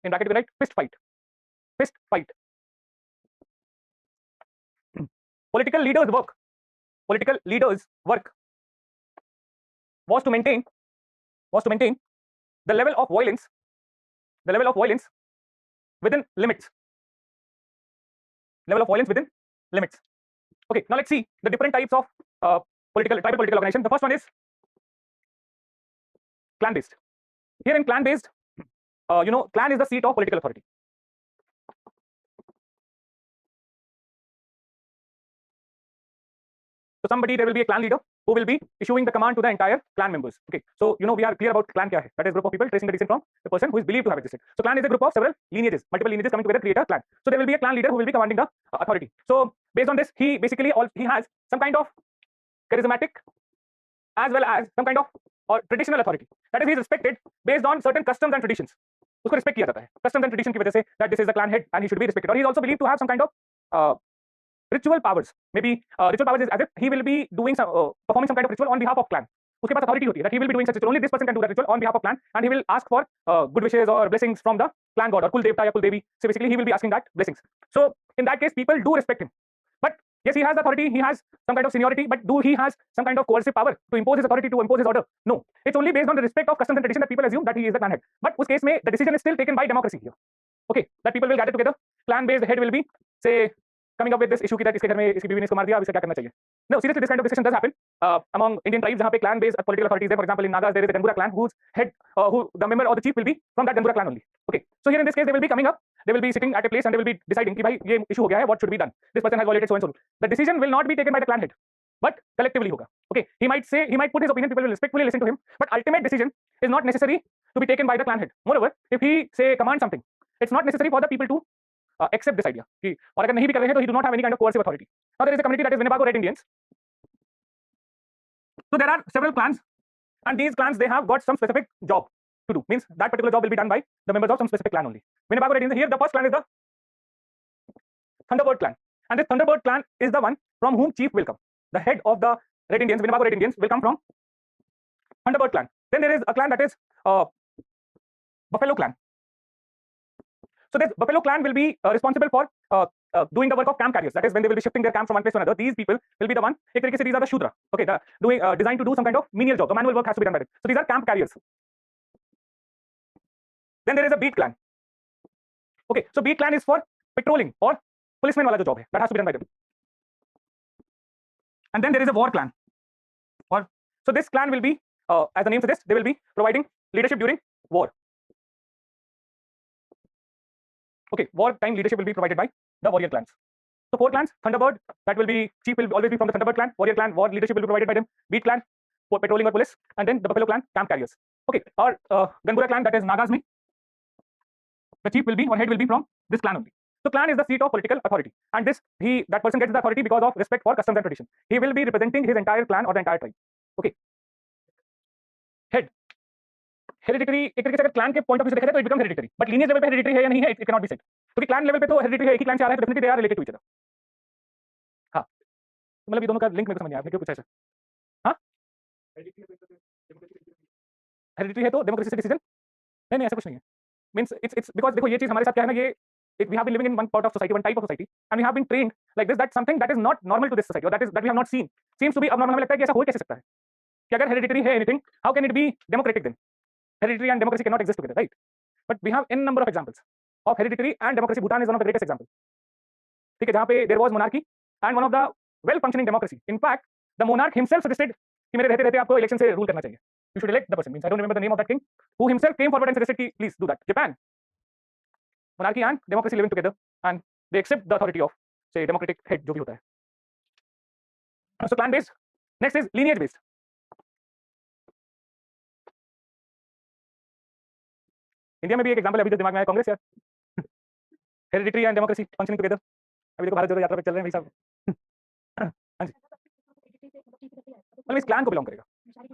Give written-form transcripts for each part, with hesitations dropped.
in bracket we write fist fight. Fist fight. Political leaders' work was to maintain the level of violence within limits. Okay, now let's see the different types of tribal political organization. The first one is clan based. Here in clan based, clan is the seat of political authority. So there will be a clan leader who will be issuing the command to the entire clan members. Okay, so we are clear about clan kya hai. That is group of people tracing the descent from the person who is believed to have existed. So clan is a group of several lineages, multiple lineages coming together create a clan. So there will be a clan leader who will be commanding the authority. So based on this, he basically he has some kind of charismatic as well as some kind of traditional authority. That is, he is respected based on certain customs and traditions. उसको respect किया जाता है customs and tradition की वजह से that this is the clan head and he should be respected. Or he is also believed to have some kind of ritual powers. Maybe ritual powers is as if he will be doing performing some kind of ritual on behalf of clan. उसके पास authority होती है that he will be doing such ritual. Only this person can do that ritual on behalf of clan, and he will ask for good wishes or blessings from the clan god or kul devta या kul devi. So basically he will be asking that blessings. So in that case people do respect him. But yes, he has the authority, he has some kind of seniority, but do he has some kind of coercive power to impose his authority, to impose his order? No. It's only based on the respect of customs and tradition that people assume that he is the clan head. But उस case में the decision is still taken by democracy here. Okay, that people will gather together. Clan based head will be say coming up with this issue कि that इसके घर में इसकी बीवी ने इसको मार दिया, अब इसे क्या करना चाहिए? No, seriously, this kind of discussion does happen among Indian tribes जहाँ पे clan based political authorities है. For example, in Nagas there is a Ganbura clan whose head, who the member or the chief will be from that Ganbura clan only. Okay, so here in this case they will be coming up, they will be sitting at a place and they will be deciding कि भाई ये issue हो गया है, what should be done? This person has violated so and so. The decision will not be taken by the clan head, but collectively होगा. Okay, he might put his opinion, people will respectfully listen to him, but ultimate decision is not necessary to be taken by the clan head. Moreover, if he say command something, it's not necessary for the people to accept this idea. और अगर नहीं भी कर रहे हैं तो he do not have any kind of coercive authority. Now there is a community that is Winnebago Red Indians. So there are several clans, and these clans they have got some specific job to do. Means that particular job will be done by the members of some specific clan only. Winnebago Red Indians, here the first clan is the Thunderbird clan, and this Thunderbird clan is the one from whom chief will come. The head of the Red Indians, Winnebago Red Indians, will come from Thunderbird clan. Then there is a clan that is Buffalo clan. So this Buffalo clan will be responsible for doing the work of camp carriers. That is, when they will be shifting their camp from one place to another, these people will be the one. एक तरीके से these are the Shudra. Okay, the doing designed to do some kind of menial job. The manual work has to be done by them. So these are camp carriers. Then there is a beat clan. Okay, so beat clan is for patrolling or policeman वाला जो job है, that has to be done by them. And then there is a war clan. So this clan will be, as the name suggests, they will be providing leadership during war. Okay, wartime leadership will be provided by the warrior clans. So 4 clans: Thunderbird, that will be chief will always be from the Thunderbird clan. Warrior clan, war leadership will be provided by them. Beat clan for patrolling or police, and then the Buffalo clan, camp carriers. Okay, or Ganbura clan, that is Nagas mein, the chief will be or head will be from this clan only. So clan is the seat of political authority, and that person gets the authority because of respect for customs and tradition. He will be representing his entire clan or the entire tribe. Okay, head. Hereditary एक तरीके से अगर clan के point of view से देखा जाए तो it becomes hereditary, but lineage level पे हेरिडिटरी है या नहीं है it can not be said, क्योंकि क्लैन लेवल पे तो हेरिडिटरी है, एक ही क्लैन से आ रहा है तो definitely they are related to each other. हां, तो मतलब ये दोनों का लिंक मेरे को समझ नहीं आया, आपने क्यों पूछा ऐसा? हां, हेरिडिटरी है तो डेमोक्रेसी से डिसीजन नहीं ऐसा कुछ नहीं है. मींस इट्स बिकॉज़ देखो ये चीज हमारे साथ क्या है ना, ये we have been living in one part of society, one type of society, and we have been trained like this, that something that is not normal to this society, or that we have not seen seems to be abnormal. हमें लगता है कि ऐसा हो कैसे सकता है कि अगर हेरिडिटरी है anything, how can it be democratic then? Hereditary and democracy cannot exist together, right? But we have n number of examples of hereditary and democracy. Bhutan is one of the greatest examples. ठीक है, जहाँ पे there was monarchy and one of the well functioning democracy. In fact, the monarch himself suggested कि मेरे रहते रहते आपको election से रूल करना चाहिए. You should elect the person. Means I don't remember the name of that king who himself came forward and suggested कि please do that. Japan, monarchy and democracy living together, and they accept the authority of say democratic head जो भी होता है. So clan based. Next is lineage based. India में भी एक example अभी जो दिमाग में आया, कांग्रेस यार. Hereditary and democracy functioning together. अभी देखो भारत जोड़ो यात्रा पे चल रहे हैं भाई साहब. हां जी, मतलब इस क्लैन को बिलोंग करेगा.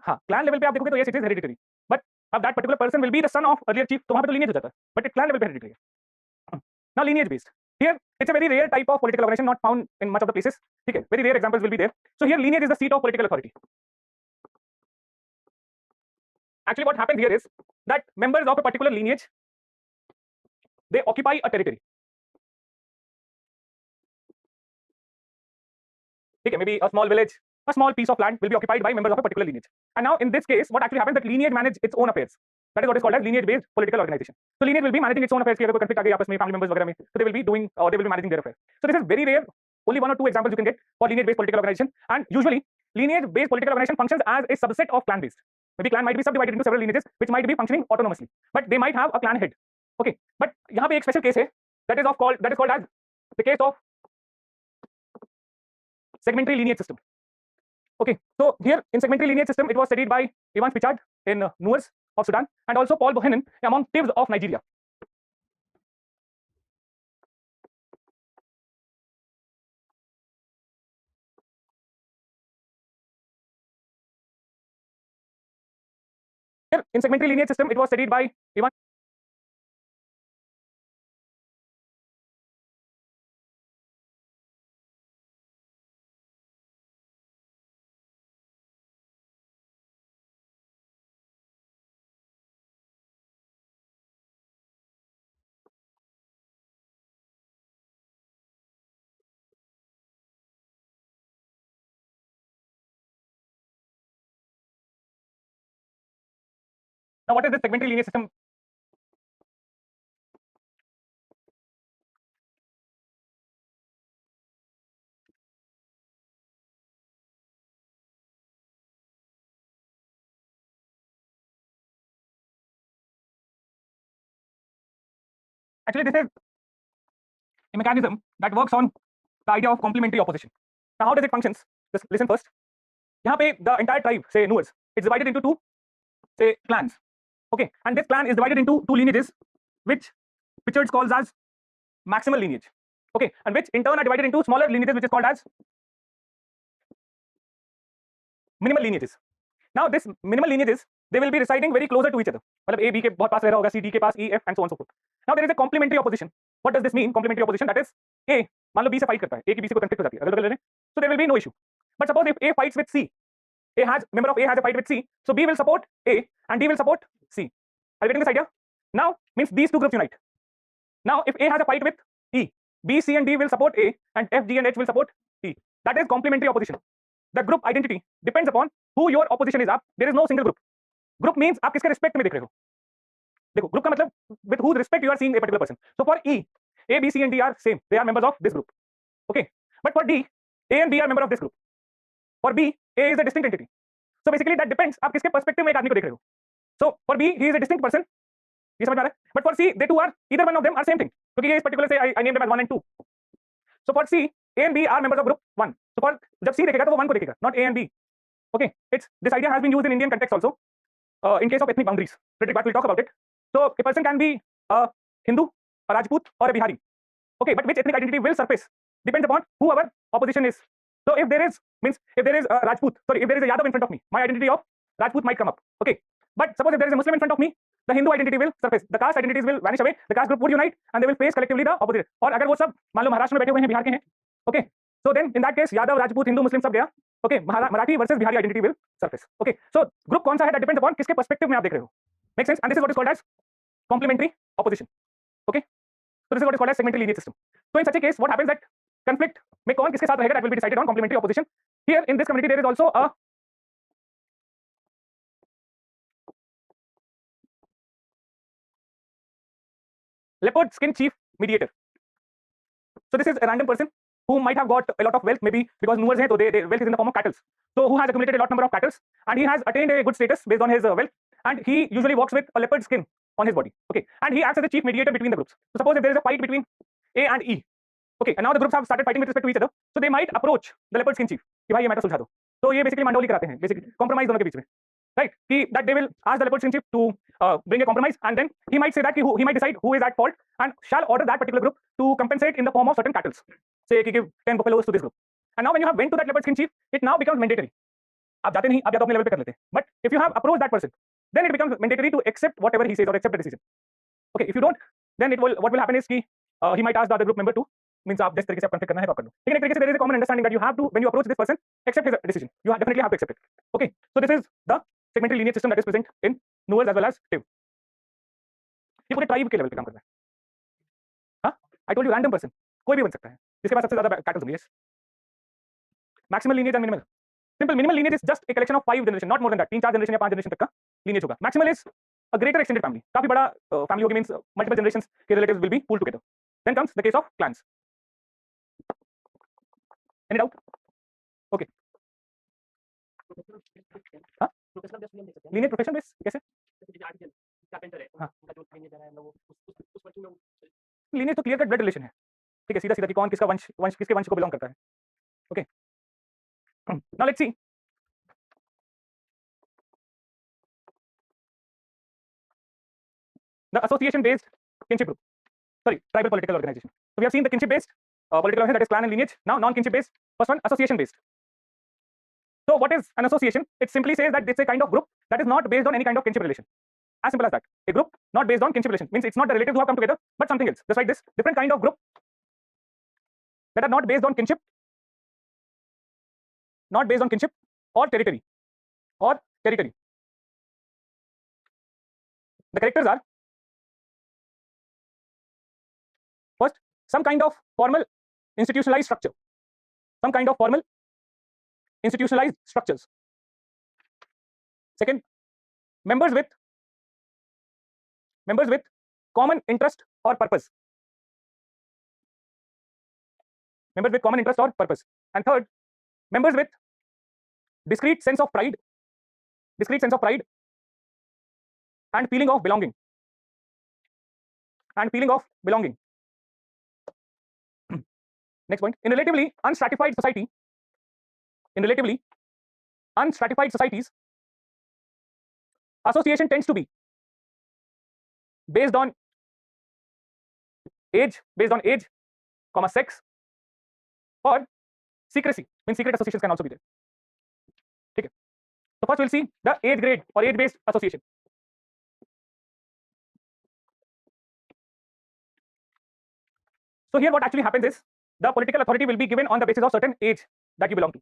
हाँ, क्लैन लेवल पे आप देखोगे तो ये इट इज हेरिडिटरी, बट अब that particular person will be the son of earlier chief, तो वहां पे तो लीनिएज हो जाता है, बट इट क्लैन लेवल पे हेरिडिटरी है. Now lineage based, here it's a very rare type of political organisation, not found in much of the places. ठीक है, very rare examples will be there. So here lineage is the seat of political authority. Actually what happens here is that members of a particular lineage they occupy a territory. Okay, maybe a small village, a small piece of land will be occupied by members of a particular lineage. And now in this case, what actually happens that lineage manage its own affairs. That is what is called as lineage-based political organization. So lineage will be managing its own affairs. If conflict aa family members वगैरह में, so they will be doing or they will be managing their affairs. So this is very rare. Only 1 or 2 examples you can get for lineage-based political organization. And usually lineage-based political organization functions as a subset of clan-based. Maybe clan might be subdivided into several lineages which might be functioning autonomously, but they might have a clan head. Okay, but यहाँ पे एक special case है that is called as the case of segmentary lineage system. Okay, so here in segmentary lineage system, it was studied by Ivan Spichard in Nuers of Sudan and also Paul Bohannon among Tivs of Nigeria. Here in segmentary lineage system, it was studied by Ivan. Now, what is this segmentary lineage system? Actually, this is a mechanism that works on the idea of complementary opposition. Now, how does it functions? Just listen first. यहाँ पे the entire tribe, say Nuers, it's divided into 2, say clans. Okay, and this clan is divided into 2 lineages, which Pritchard calls as maximal lineage. Okay, and which in turn are divided into smaller lineages, which is called as minimal lineages. Now, this minimal lineages, they will be residing very closer to each other. मतलब A B के बहुत पास रह रहा होगा, C D के पास, E F and so on so forth. Now there is a complementary opposition. What does this mean? Complementary opposition, that is A मान लो B से fight करता है, A की B से कोई conflict हो जाती है, अगल बगल में, so there will be no issue. But suppose if A fights with C, member of A has a fight with C, so B will support A and D will support C. Are you getting this idea? Now means these 2 groups unite. Now if A has a fight with E, B, C and D will support A and F, G and H will support E. That is complementary opposition. The group identity depends upon who your opposition is. There is no single group. Group means आप किसके respect में देख रहे हो. देखो group का मतलब with whose respect you are seeing a particular person. So for E, A, B, C and D are same. They are members of this group. Okay. But for D, A and B are member of this group. For B, A is a distinct entity. So basically that depends आप किसके perspective में एक आदमी को देख रहे हो. So for B, he is a distinct person. ये समझ में आ रहा है? But for C, they two are either one of them are same thing. क्योंकि ये इस particular से I named them as 1 and 2. So for C, A and B are members of group 1. So for जब C देखेगा तो वो 1 को देखेगा, not A and B. Okay, this idea has been used in Indian context also. In case of ethnic boundaries, Frederick Barth will talk about it. So a person can be a Hindu, a Rajput, or a Bihari. Okay, but which ethnic identity will surface depends upon who our opposition is. So if there is a Rajput, if there is a Yadav in front of me, my identity of Rajput might come up. Okay, but suppose if there is a Muslim in front of me, the Hindu identity will surface. The caste identities will vanish away. The caste group would unite and they will face collectively the opposite. और अगर वो सब मान लो महाराष्ट्र में बैठे हुए हैं, बिहार के हैं, okay, so then in that case Yadav, Rajput, Hindu, Muslim सब गया. Okay, Marathi versus Bihari identity will surface. Okay, so group कौन सा है that depends upon किसके perspective में आप देख रहे हो. Make sense? And this is what is called as complementary opposition. Okay, so this is what is called as segmentary lineage system. So in such a case, what happens that conflict में कौन किसके साथ रहेगा that will be decided on complementary opposition. Here in this community there is also a leopard skin chief mediator. So this is a random person who might have got a lot of wealth, maybe because Nuers हैं, so their wealth is in the form of cattle. So who has accumulated a lot number of cattle and he has attained a good status based on his wealth, and he usually walks with a leopard skin on his body. Okay, and he acts as a chief mediator between the groups. So suppose if there is a fight between A and E, okay, and now the groups have started fighting with respect to each other, so they might approach the leopard skin chief कि भाई ये matter सुलझा दो. तो ये basically Mandoli कराते हैं, basically compromise दोनों के बीच में, right? That they will ask the leopard skin chief to bring a compromise, and then he might say that he might decide who is at fault and shall order that particular group to compensate in the form of certain cattle. Say कि give 10 buffaloes to this group. And now when you have went to that leopard skin chief, it now becomes mandatory. आप जाते नहीं, आप या तो अपने level पे कर लेते हैं. But if you have approached that person, then it becomes mandatory to accept whatever he says or accept the decision. Okay, if you don't, then what will happen is कि he might ask the other group member to, means आप जिस तरीके से आप conflict करना है तो आप कर लो. लेकिन एक तरीके से there is a common understanding that you have to, when you approach this person, accept his decision. You definitely have to accept it. Okay, so this is the segmentary lineage system that is present in Nuers as well as Tiv. ये पूरे tribe के level पे काम करता है. I told you random person, कोई भी बन सकता है जिसके पास सबसे ज्यादा कैटल्स होंगे. Yes. Maximal lineage and minimal. Simple. Minimal lineage is just a collection of 5 generation, not more than that. 3-4 generation या 5 generation तक का lineage होगा. Maximal is a greater extended family. काफी बड़ा family होगी, means multiple generations के relatives will be pooled together. Then comes the case of clans. Any doubt? Okay. हाँ? Lineage profession base कैसे? हाँ. Lineage तो clear cut blood relation है. ठीक है, सीधा सीधा कि कौन किसका वंश किसके वंश को बिलोंग करता है. Okay. Now let's see. The association-based kinship group. Sorry, tribal political organization. So we have seen the kinship-based political organization, that is clan and lineage. Now non-kinship-based. First one, association-based. So what is an association? It simply says that it's a kind of group that is not based on any kind of kinship relation. As simple as that. A group not based on kinship relation means it's not the relatives who have come together, but something else. Just like this, different kind of group that are not based on kinship, or territory. The characters are first some kind of formal institutionalized structure. Second, members with common interest or purpose. And third, members with discrete sense of pride and feeling of belonging. Next point, in relatively unstratified societies, association tends to be based on age, sex, or secrecy. Means secret associations can also be there. Okay. So first we'll see the age grade or age based association. So here what actually happens is the political authority will be given on the basis of certain age that you belong to.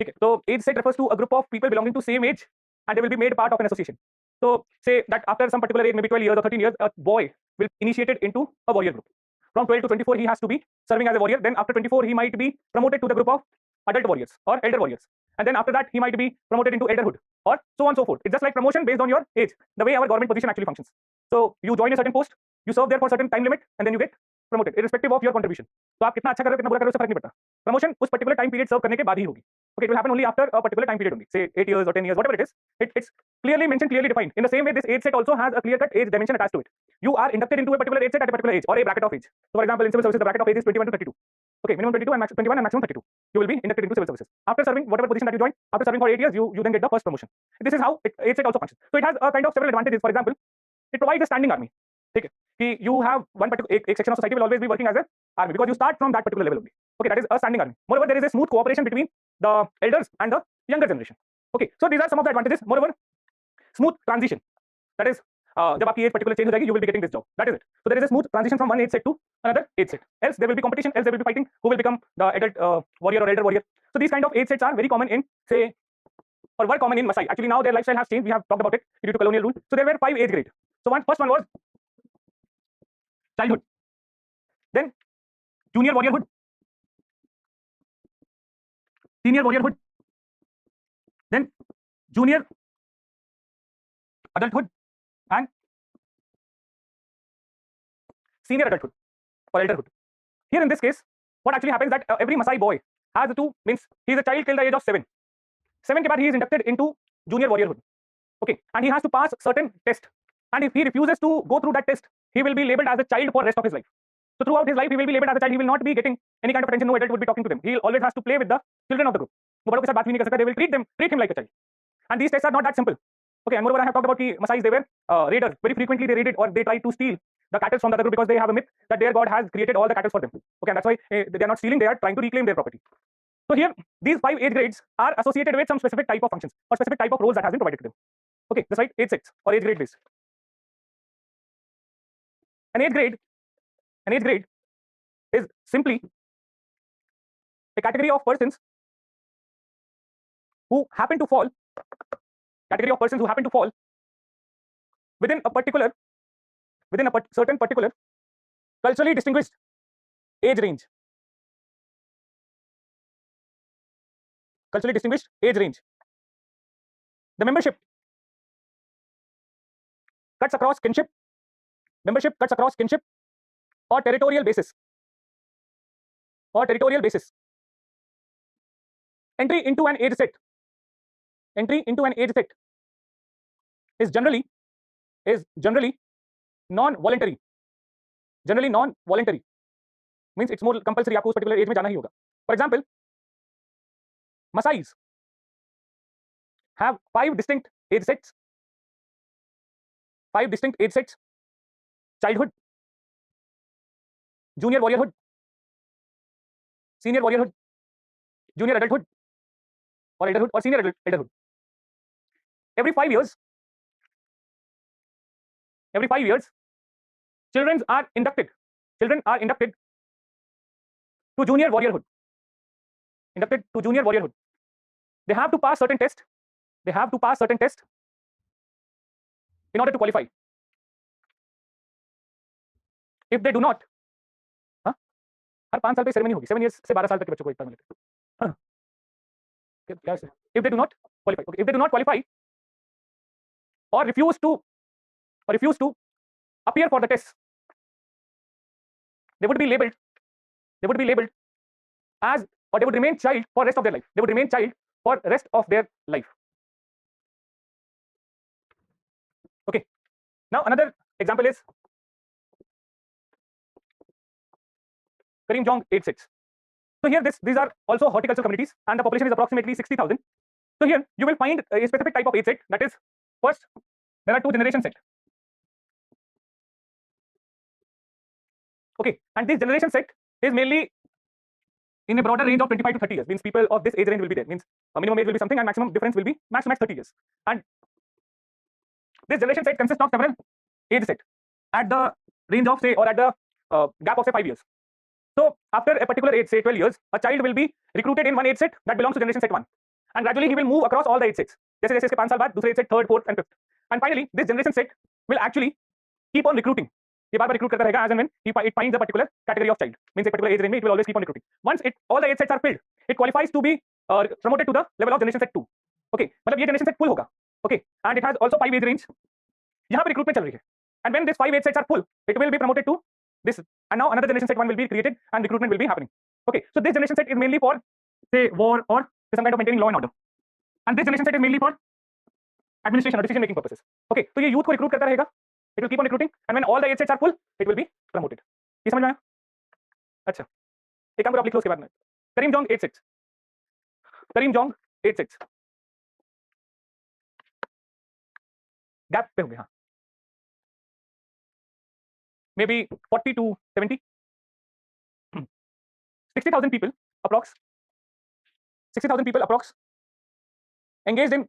Okay. So age set refers to a group of people belonging to same age and they will be made part of an association. So say that after some particular age, maybe 12 years or 13 years, a boy will be initiated into a warrior group. From 12 to 24 he has to be serving as a warrior. Then after 24 he might be promoted to the group of adult warriors or elder warriors. And then after that he might be promoted into elderhood or so on and so forth. It's just like promotion based on your age, the way our government position actually functions. So you join a certain post, you serve there for certain time limit and then you get promoted irrespective of your contribution. So आप कितना अच्छा कर रहे हो कितना बुरा कर रहे हो उससे फर्क नहीं पड़ता. Promotion उस particular time period serve करने के बाद ही होगी. Okay, it will happen only after a particular time period only, say 8 years or 10 years, whatever it is. It's clearly mentioned, clearly defined. In the same way, this age set also has a clear-cut age dimension attached to it. You are inducted into a particular age set at a particular age or a bracket of age. So, for example, in civil services, the bracket of age is 21 to 32. Okay, minimum 22 and 21 and maximum 32. You will be inducted into civil services. After serving whatever position that you join, after serving for 8 years, you then get the first promotion. This is how age set also functions. So, it has a kind of several advantages. For example, it provides a standing army. Okay, you have one particular section of society will always be working as an army because you start from that particular level only. Okay, that is a standing army. Moreover, there is a smooth cooperation between the elders and the younger generation. Okay, so these are some of the advantages. Moreover, smooth transition. That is, जब आपकी age particular change हो जाएगी, you will be getting this job. That is it. So there is a smooth transition from one age set to another age set. Else there will be competition. Else there will be fighting. Who will become the adult warrior or elder warrior? So these kind of age sets are very common in, say, or were common in Maasai. Actually, now their lifestyle has changed. We have talked about it due to colonial rule. So there were 5 age grades. So first one was childhood, then junior warriorhood, senior warriorhood, then junior adulthood, and senior adulthood or elderhood. Here in this case, what actually happens that every Maasai boy has means he is a child till the age of 7. 7 के बाद he is inducted into junior warriorhood. Okay, and he has to pass certain test. And if he refuses to go through that test, he will be labeled as a child for the rest of his life. So throughout his life, he will be labeled as a child. He will not be getting any kind of attention. No adult would be talking to them. He always has to play with the children of the group. वो बड़ों के साथ बात भी नहीं कर सकता. They will treat him like a child. And these tests are not that simple. Okay, and moreover, I have talked about the Maasais. They were raiders. Very frequently, they raided or they tried to steal the cattle from the other group because they have a myth that their god has created all the cattle for them. Okay, and that's why they are not stealing. They are trying to reclaim their property. So here, these 5 age grades are associated with some specific type of functions or specific type of roles that has been provided to them. Okay, that's right. Age sets or age grade based. An age grade is simply a category of persons who happen to fall within a certain particular culturally distinguished age range. Culturally distinguished age range. The membership cuts across kinship. Membership cuts across kinship or territorial basis. Or territorial basis. Entry into an age set. Entry into an age set is generally non-voluntary. Generally non-voluntary means it's more compulsory. आपको उस particular age में जाना ही होगा. For example, Masais have 5 distinct age sets. 5 distinct age sets: childhood, junior warriorhood, senior warriorhood, junior adulthood or elderhood, or senior elderhood. Every 5 years, children are inducted to junior warriorhood. They have to pass certain tests. In order to qualify. If they do not, हर 5 साल पे ceremony होगी. 7 years से 12 साल तक के बच्चों को एक बार मिलते हैं. If they do not qualify, okay, if they do not qualify or refuse to appear for the test, they would be labeled as, or they would remain child for rest of their life. Okay. Now another example is Karim Jong age sets. So here these are also horticultural communities and the population is approximately 60,000. So here you will find a specific type of age set, that is, first there are 2 generation set. Okay, and this generation set is mainly in a broader range of 25 to 30 years. Means people of this age range will be there. Means a minimum age will be something and maximum difference will be max 30 years. And this generation set consists of several age set at the range of, say, or at the gap of, say, 5 years. So after a particular age, say 12 years, a child will be recruited in one age set that belongs to generation set 1, and gradually he will move across all the age sets. जैसे जैसे इसके 5 साल बाद दूसरे age set, third, fourth and fifth, and finally this generation set will actually keep on recruiting. ये बार-बार recruit करता रहेगा as and when it finds a particular category of child. Means a particular age range में it will always keep on recruiting. Once all the age sets are filled, it qualifies to be promoted to the level of generation set 2. Okay, मतलब ये generation set full होगा. Okay, and it has also 5 age range. यहाँ पे recruitment चल रही है, and when this 5 age sets are full, it will be promoted to this, and now another generation set 1 will be created and recruitment will be happening. Okay, so this generation set is mainly for, say, war or some kind of maintaining law and order, and this generation set is mainly for administration or decision making purposes. Okay, so ये youth को recruit करता रहेगा, it will keep on recruiting, and when all the age sets are full, it will be promoted. ये समझ में आया? अच्छा, एक काम करो आप लिख लो उसके बाद में. करीम जोंग age sets. गैप पे होंगे. हाँ, maybe 40 to 70. 60,000 people approx. Engaged in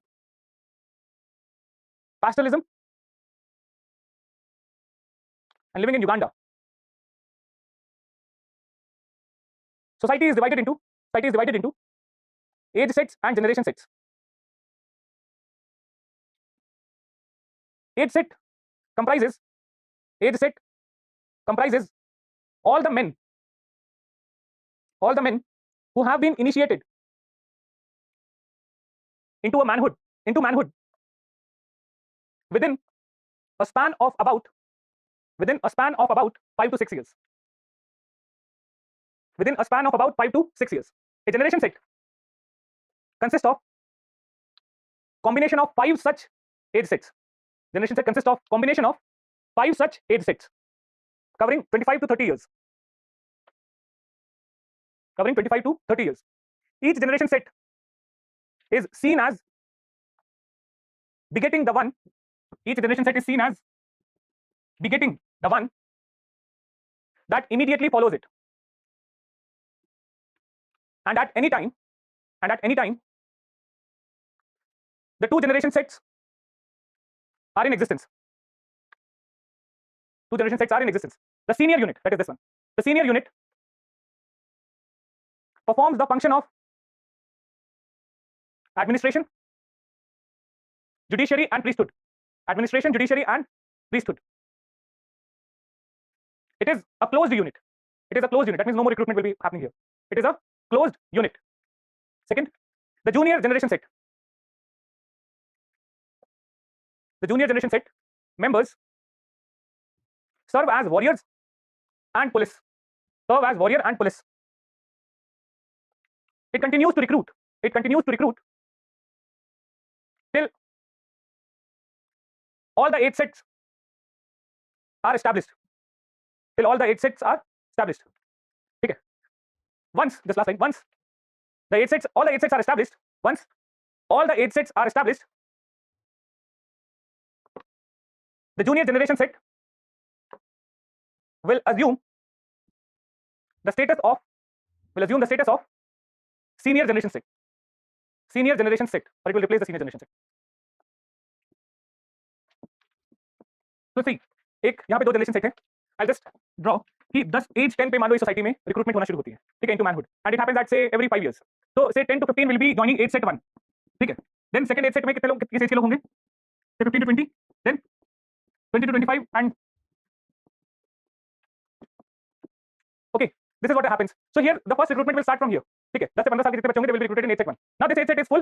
pastoralism and living in Uganda. Society is divided into age sets and generation sets. Age set comprises all the men who have been initiated into manhood within a span of about 5 to 6 years. A generation set consists of combination of 5 such age sets. Generation set consists of combination of 5 such age sets covering 25 to 30 years. Each generation set is seen as begetting the one. That immediately follows it. And at any time, the 2 generation sets are in existence. The senior unit, that is this one. The senior unit performs the function of administration, judiciary and priesthood. It is a closed unit. It is a closed unit. That means no more recruitment will be happening here. It is a closed unit. Second, the junior generation set. The junior generation set members serve as warriors and police. Serve as warrior and police. It continues to recruit. It continues to recruit till all the 8 sets are established. Till all the 8 sets are established. Okay. Once, just last line. Once the 8 sets, all the 8 sets are established. Once all the 8 sets are established, the junior generation set will assume the status of senior generation set. Senior generation set, or it will replace the senior generation set. तो सी एक यहाँ पे 2 generation set है. I'll just draw कि 10 as 10 पे मान लो इस society में रिक्रूटमेंट होना शुरू होती है, ठीक है, into manhood, and it happens that say every 5 years. तो say 10 to 15 will be joining age set 1, ठीक है. देन सेकंड एज सेट में कितने लोग, किस एज के लोग होंगे? 15 to 20, then 20 to 25, and okay, this is what happens. So here the first recruitment will start from here, ठीक है. 10 से 15 साल के जितने बच्चे होंगे they will be recruited in age set 1. Now this age set is full.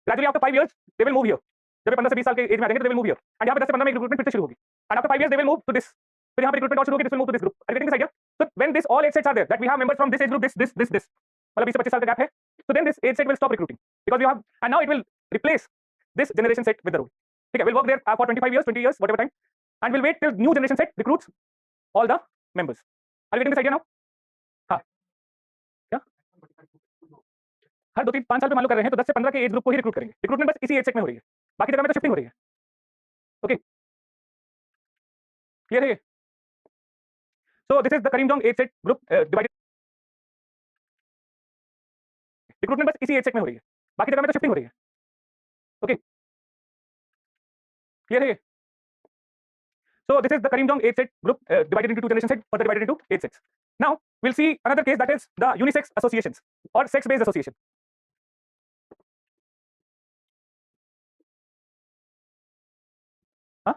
Gradually after 5 years they will move here. जब 15 से 20 साल के एज में आ जाएंगे दे विल मूव हियर, एंड यहाँ पे 10 से 15 में रिक्रूटमेंट फिर से शुरू होगी, and after 5 years they will move to this. फिर यहाँ पे रिक्रूटमेंट और शुरू होगी, this will move to this group. Are you getting this idea? So when this all age sets are there that we have members from this age group, this मतलब 20 से 25 साल का गैप है, so then this age set will stop recruiting because you have, and now it will replace this generation set with the role. Okay, we'll work there for 25 years, 20 years, whatever time, and we'll wait till new generation set recruits all the members. Are you getting this idea now? हाँ, क्या हर 2-3-5 साल पे मान लो कर रहे हैं तो 10 से 15 के एज ग्रुप को ही रिक्रूट करेंगे. रिक्रूटमेंट बस इसी एज सेट में हो रही है, बाकी जगह में तो शिफ्टिंग हो रही है. ओके, क्लियर है? So this is the Karimjong age set group divided. Recruitment बस इसी एज सेट में हो रही है, बाकी जगह में तो शिफ्टिंग हो रही है. ओके, क्लियर है? So this is the Karimjong age set group divided into 2 generation sets, further divided into 8 sets. Now we'll see another case, that is the unisex associations or sex based association. हाँ,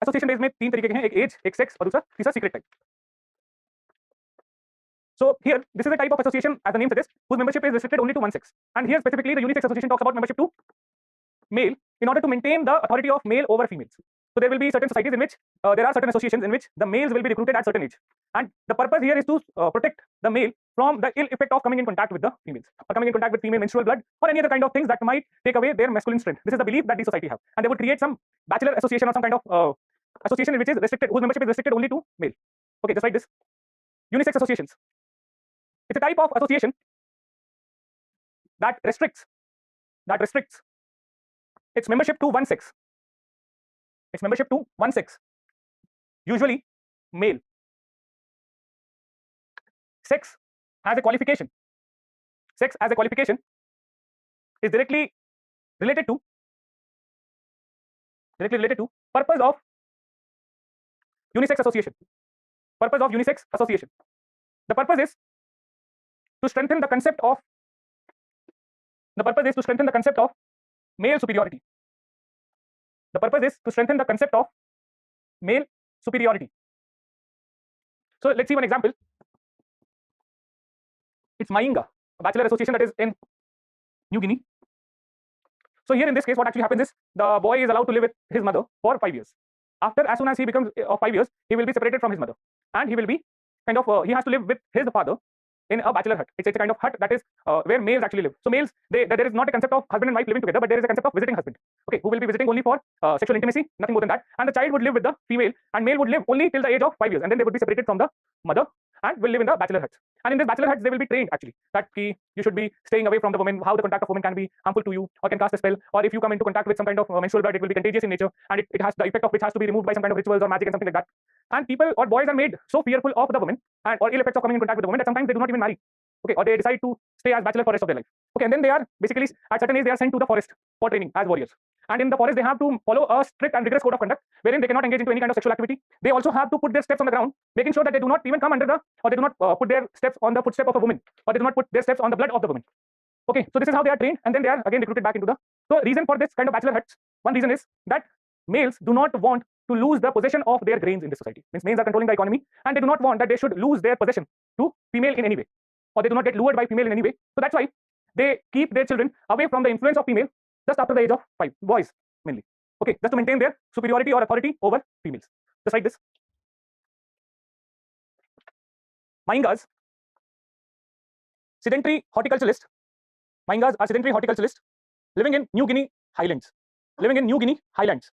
association base में 3 तरीके के हैं, एक as, एक sex और दूसरा तीसरा secret type. So here, this is a type of association, as the name suggests, whose membership is restricted only to one sex. And here specifically, the unisex association talks about membership to male in order to maintain the authority of male over females. So there will be certain societies in which there are certain associations in which the males will be recruited at certain age, and the purpose here is to protect the male from the ill effect of coming in contact with the females, or coming in contact with female menstrual blood, or any other kind of things that might take away their masculine strength. This is the belief that the society have, and they would create some bachelor association or some kind of association which is restricted, whose membership is restricted only to male. Okay, just like this. Unisex associations. It's a type of association that restricts its membership to one sex. Its membership to one sex, usually male. Sex as a qualification. Sex as a qualification is directly related to purpose of unisex association. Purpose of unisex association. The purpose is to strengthen the concept of male superiority. The purpose is to strengthen the concept of male superiority. So let's see one example. It's Mainga, a bachelor association that is in New Guinea. So here in this case, what actually happens is the boy is allowed to live with his mother for 5 years. After, as soon as he becomes of 5 years, he will be separated from his mother, and he will be kind of he has to live with his father in a bachelor hut. It's a kind of hut that is where males actually live. So males, there is not a concept of husband and wife living together, but there is a concept of visiting husband. Okay, who will be visiting only for sexual intimacy, nothing more than that. And the child would live with the female, and male would live only till the age of 5 years, and then they would be separated from the mother and will live in the bachelor huts. And in this bachelor huts, they will be trained actually that you should be staying away from the woman, how the contact of woman can be harmful to you or can cast a spell, or if you come into contact with some kind of menstrual blood, it will be contagious in nature, and it has the effect of which has to be removed by some kind of rituals or magic and something like that. And people or boys are made so fearful of the woman and or ill effects of coming in contact with the woman that sometimes they do not even marry. Okay, or they decide to stay as bachelor for the rest of their life. Okay, and then they are basically at certain age they are sent to the forest for training as warriors. And in the forest they have to follow a strict and rigorous code of conduct wherein they cannot engage into any kind of sexual activity. They also have to put their steps on the ground, making sure that they do not even come under the, or they do not put their steps on the footstep of a woman, or they do not put their steps on the blood of the woman. Okay, so this is how they are trained, and then they are again recruited back into the. So reason for this kind of bachelor huts, one reason is that males do not want to lose the possession of their grains in this society. Means males are controlling the economy, and they do not want that they should lose their possession to female in any way, or they do not get lured by female in any way. So that's why they keep their children away from the influence of female just after the age of 5, boys mainly. Okay, just to maintain their superiority or authority over females. Just like this. Maingas, sedentary horticulturalist. Maingas are sedentary horticulturalists living in New Guinea highlands. Living in New Guinea highlands.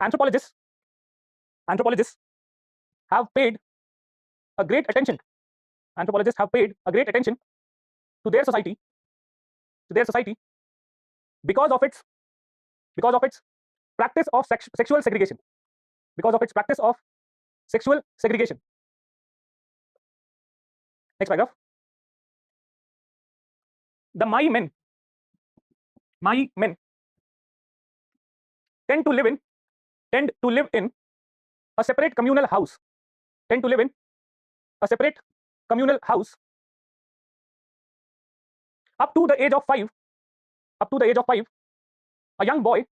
Anthropologists have paid a great attention. Anthropologists have paid a great attention to their society, because of its practice of sexual segregation. Because of its practice of sexual segregation. Next paragraph. The Mai men tend to live in a separate communal house. Tend to live in a separate communal house up to the age of 5. Up to the age of 5, a young boy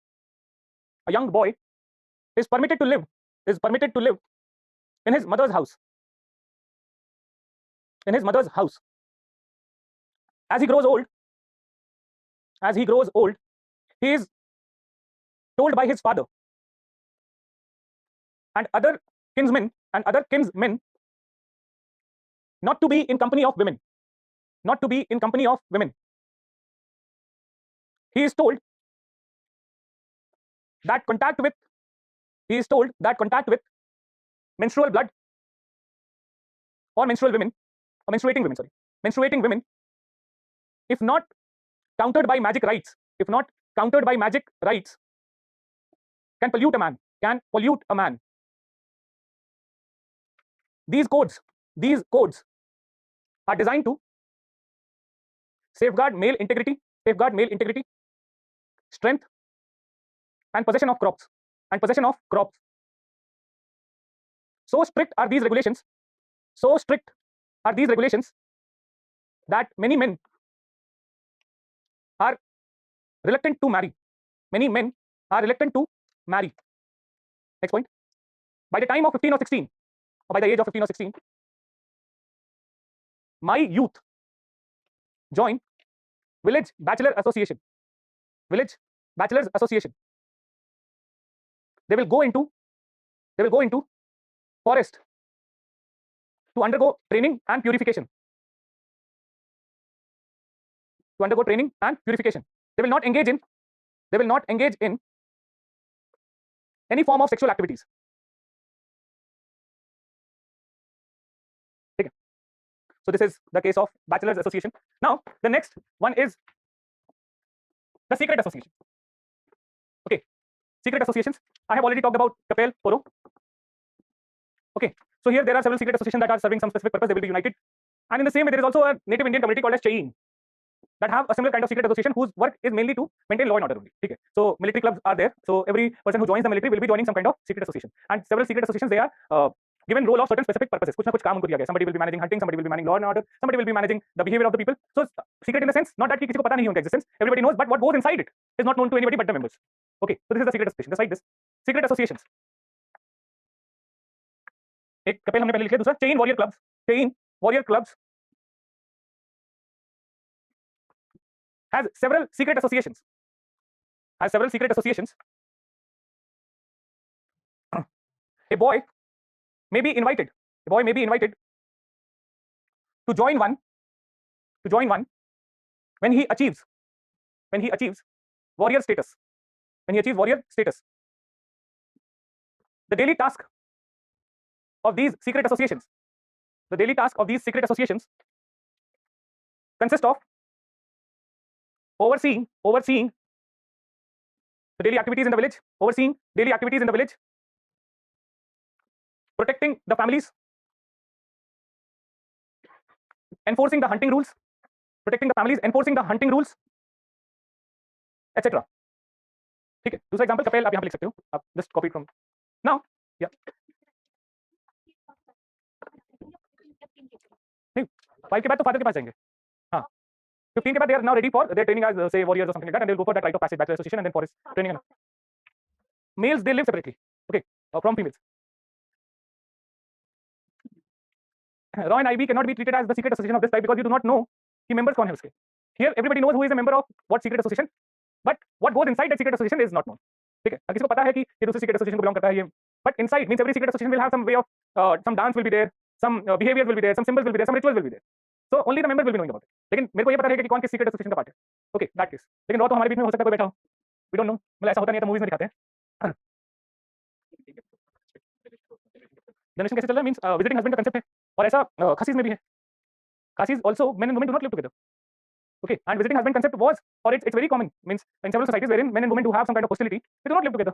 is permitted to live in his mother's house. In his mother's house. As he grows old, he is told by his father and other kinsmen not to be in company of women. Not to be in company of women. He is told that contact with menstrual blood or menstruating women, if not countered by magic rites, can pollute a man. These codes are designed to safeguard male integrity, strength, and possession of crops. So strict are these regulations that many men are reluctant to marry. Next point. By the time of 15 or 16, or by the age of 15 or 16, my youth join village bachelors association. They will go into forest to undergo training and purification. They will not engage in any form of sexual activities. Okay. So this is the case of bachelors association. Now the next one is the secret association. Okay, secret associations. I have already talked about Capel, Poro. Okay, so here there are several secret associations that are serving some specific purpose. They will be united, and in the same way there is also a native Indian community called as Chain that have a similar kind of secret association whose work is mainly to maintain law and order only. Okay, so military clubs are there. So every person who joins the military will be joining some kind of secret association, and several secret associations they are given role of certain specific purposes. कुछ ना कुछ काम उनको दिया गया. Somebody will be managing hunting, somebody will be managing law and order, somebody will be managing the behavior of the people. So secret in the sense not that कि किसी को पता नहीं उनका existence, everybody knows, but what goes inside it is not known to anybody but the members. Okay, so this is the secret association. Just like this, secret associations. एक कपेल हमने पहले लिख लिया, दूसरा chain warrior clubs. Chain warrior clubs has several secret associations. A boy may be invited to join one when he achieves warrior status. The daily task of these secret associations consist of overseeing the daily activities in the village, protecting the families, enforcing the hunting rules, etc. ठीक है, दूसरा example कपेल आप यहाँ पे लिख सकते हो, आप जस्ट कॉपी फ्रॉम नाउ. या नहीं, 5 के बाद तो फादर के पास जाएंगे. हाँ, 15 के बाद they are now ready for their training as say warriors or something like that, and they will go for that rite of passage, bachelor association, and then for his training. males they live separately, okay, from females. Raw and IB cannot be treated as the secret association of this type because you do not know कि members कौन है उसके. Here everybody knows who is a member of what secret association, but what goes inside that secret association is not known. ठीक है, किसी को पता है कि ये दूसरी secret association को belong करता है ये, but inside means every secret association will have some way of some dance will be there, some behaviors will be there, some symbols will be there, some rituals will be there. So only the members will be knowing about it. लेकिन मेरे को ये पता रहेगा कि कौन किस secret association का part है. Okay, that case. लेकिन raw तो हमारे बीच में हो सकता है कोई बैठा हो. We don't know. मतलब ऐसा होता नहीं है तो movies में दिखाते हैं. जनरेशन कैसे चल रहा है मींस विजिटिंग हस्बैंड का कांसेप्ट है और ऐसा खसीज में भी है. खसीज also men and women do not live together. Okay, and visiting husband concept was, or it's very common means in several societies wherein men and women do have some kind of hostility, they do not live together.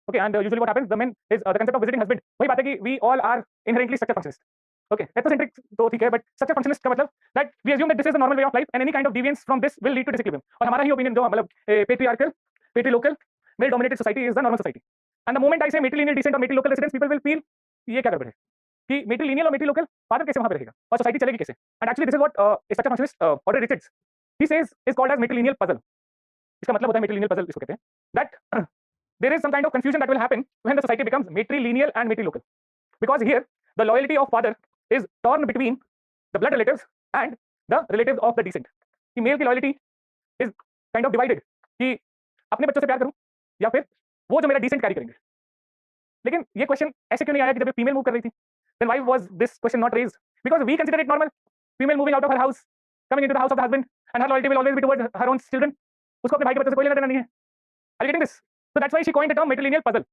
Okay, and usually what happens, the men is the concept of visiting husband, वही बात है कि we all are inherently structure functionist. Okay, ethnocentric तो ठीक है, but structure functionist का मतलब that we assume that this is the normal way of life and any kind of deviance from this will lead to disequilibrium. और हमारा ही opinion जो मतलब patriarchal, patrilocal, male dominated society is the normal society. And the moment I say matrilineal descent or matrilocal residence, people will feel ये क्या गड़बड़ है कि matrilineal और matrilocal father कैसे वहां पे रहेगा और society चलेगी कैसे. And actually this is what a structure functionist Audrey Richards he says is called as matrilineal puzzle. इसका मतलब होता है matrilineal puzzle इसको कहते हैं that there is some kind of confusion that will happen when the society becomes matrilineal and matrilocal, because here the loyalty of father is torn between the blood relatives and the relatives of the descent. कि male की loyalty is kind of divided कि अपने बच्चों से प्यार करूं या फिर वो जो मेरा descent carry करेंगे. लेकिन ये क्वेश्चन ऐसे क्यों नहीं आया कि जब फीमेल मूव कर रही थी, then why was this question not raised? Because we consider it normal, female moving out of her house, coming into the house of the husband, and her loyalty will always be towards her own children. उसको अपने भाई के बच्चों से कोई लेना देना नहीं है. Are you getting this? So that's why she coined the term matrilineal puzzle.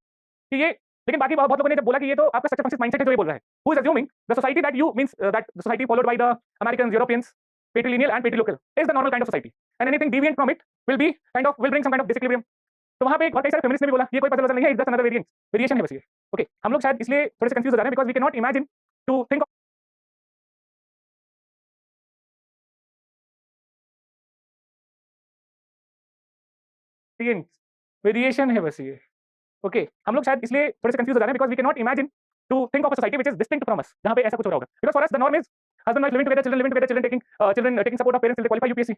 कि ये लेकिन बाकी बहुत लोगों ने जब बोला कि ये तो आपका structure functionist mindset है जो ये बोल रहा है. Who is assuming the society that you means that the society followed by the Americans, Europeans, patrilineal and patrilocal is the normal kind of society, and anything deviant from it will be kind of will bring some kind of disequilibrium. तो वहां पे और कई सारे feminist ने भी बोला ये कोई पजल नहीं है, इट्स जस्ट अनदर वेरिएशन है बस ये. ओके, हम लोग शायद इसलिए थोड़े से कंफ्यूज हो जा रहे हैं because we can not imagine to think of variation है बस ये. ओके, हम लोग शायद इसलिए थोड़े से कंफ्यूज हो जा रहे हैं because we can not imagine to think of a society which is distinct from us, जहां पे ऐसा कुछ हो रहा होगा. Because for us the norm is husband wife living together, children taking support of parents till they qualify UPSC.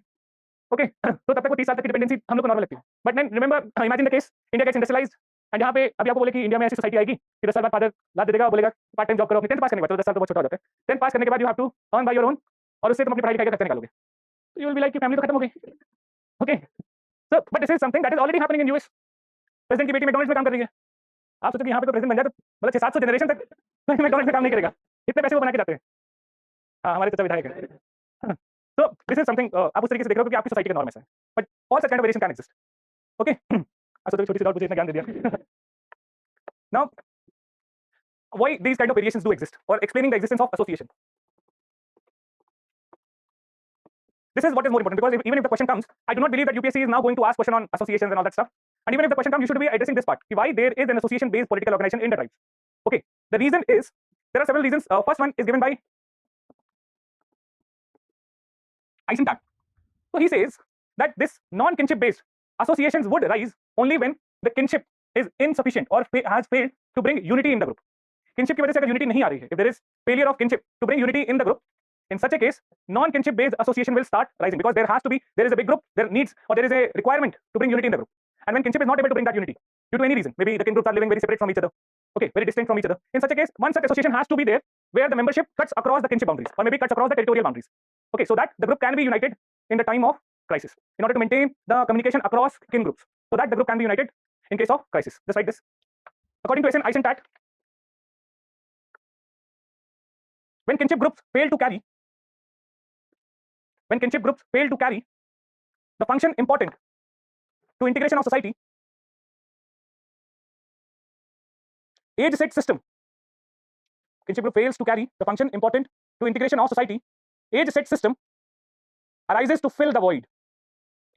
Okay, तो तब तक वो 30 साल तक की डिपेंडेंसी हम लोग को नॉर्मल लगती है. But then remember imagine the case India gets industrialised and यहाँ पे अभी आपको बोले कि इंडिया में ऐसी सोसाइटी आएगी कि 10 साल बाद फादर लाद दे देगा, बोलेगा पार्ट टाइम जॉब करो, अपनी 10th पास करने के बाद, 10 साल तो बहुत छोटा हो जाता है. 10th पास करने के बाद you have to earn by your own और उससे तुम अपनी पढ़ाई लिखाई का खर्चा निकालोगे. तो यू विल बी लाइक कि फैमिली तो खत्म हो गई. Okay, so but this is something that is already happening in US. President की बेटी मैकडॉनल्ड्स में काम कर रही है. आप सोचो कि यहाँ पे तो प्रेसिडेंट बन जाए तो मतलब 600-700 जनरेशन तक मैकडॉनल्ड्स में काम नहीं करेगा. इतने पैसे वो बना के जाते हैं. हाँ, हमारे चाचा विधायक हैं. तो दिस इज समथिंग आप उस तरीके से देख रहे हो कि आपकी सोसाइटी का नॉर्म ऐसा है. But all such kind of variation can exist. Okay, आप सोचो छोटी सी बात मुझे इतना ज्ञान दे दिया. Now, why these kind of variations do exist, or explaining the existence of association. This is what is more important, because even if the question comes, I do not believe that UPSC is now going to ask question on associations and all that stuff. And even if the question comes, you should be addressing this part: why there is an association-based political organization in the tribes. Okay, the reason is there are several reasons. First one is given by Eisenstadt. So he says that this non-kinship-based associations would rise only when the kinship is insufficient or has failed to bring unity in the group. Kinship की वजह से अगर unity नहीं आ रही है, if there is failure of kinship to bring unity in the group, in such a case, non-kinship based association will start rising, because there is a big group, there needs or there is a requirement to bring unity in the group. And when kinship is not able to bring that unity due to any reason, maybe the kin groups are living very separate from each other, okay, very distinct from each other. In such a case, one such association has to be there where the membership cuts across the kinship boundaries, or maybe cuts across the territorial boundaries. Okay, so that the group can be united in the time of crisis in order to maintain the communication across kin groups, so that the group can be united in case of crisis. Just like this. According to Eisenstadt, when kinship groups fail to carry the function important to integration of society, age set system. Kinship group fails to carry the function important to integration of society, age set system arises to fill the void.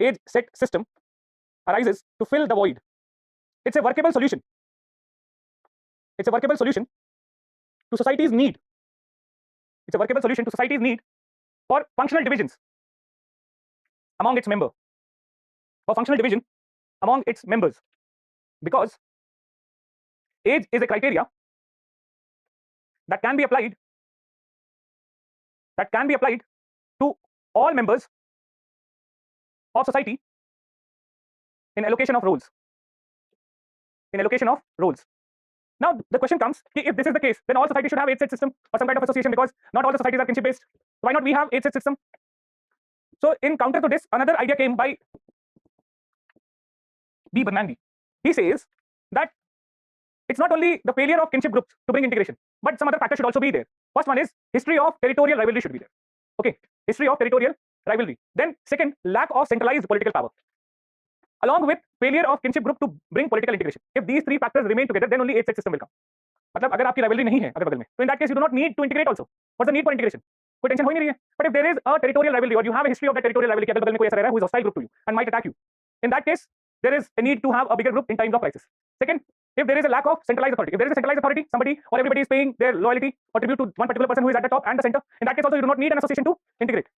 Age set system arises to fill the void. It's a workable solution. It's a workable solution to society's need. It's a workable solution to society's need for functional divisions among its members. For functional division among its members, because age is a criteria that can be applied to all members of society in allocation of roles. in allocation of roles. Now the question comes, if this is the case, then all societies should have age-set system or some kind of association, because not all the societies are kinship based. Why not we have age-set system? So in counter to this, another idea came by B. He says that it's not only the failure of kinship groups to bring integration, but some other factors should also be there. First one is history of territorial rivalry should be there. Okay, history of territorial rivalry. Then second, lack of centralized political power, along with failure of kinship group to bring political integration. If these three factors remain together, then only age-set system will come. मतलब अगर आपकी rivalry नहीं है अगल बगल में, तो in that case you do not need to integrate also. What's the need for integration? कोई टेंशन हो ही नहीं रही है. But if there is a territorial rivalry or you have a history of that territorial rivalry, कि अगल बगल में कोई ऐसा रह रहा है who is hostile group to you and might attack you, in that case there is a need to have a bigger group in times of crisis. Second, if there is a lack of centralized authority, if there is a centralized authority, somebody or everybody is paying their loyalty or tribute to one particular person who is at the top and the center, in that case also you do not need an association to integrate.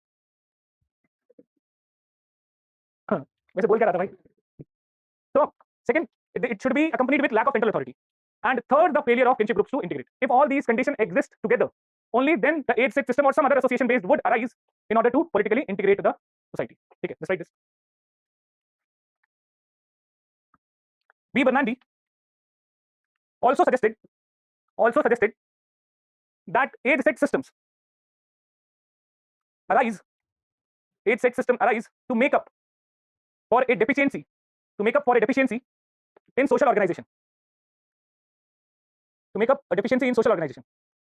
वैसे बोल क्या रहा था भाई? So second, it should be accompanied with lack of central authority, and third, the failure of kinship groups to integrate. If all these conditions exist together, only then the age-set system or some other association based would arise in order to politically integrate the society. Okay, let's write this. B. Bernanke also suggested that age-set systems arise to make up for a deficiency in social organization.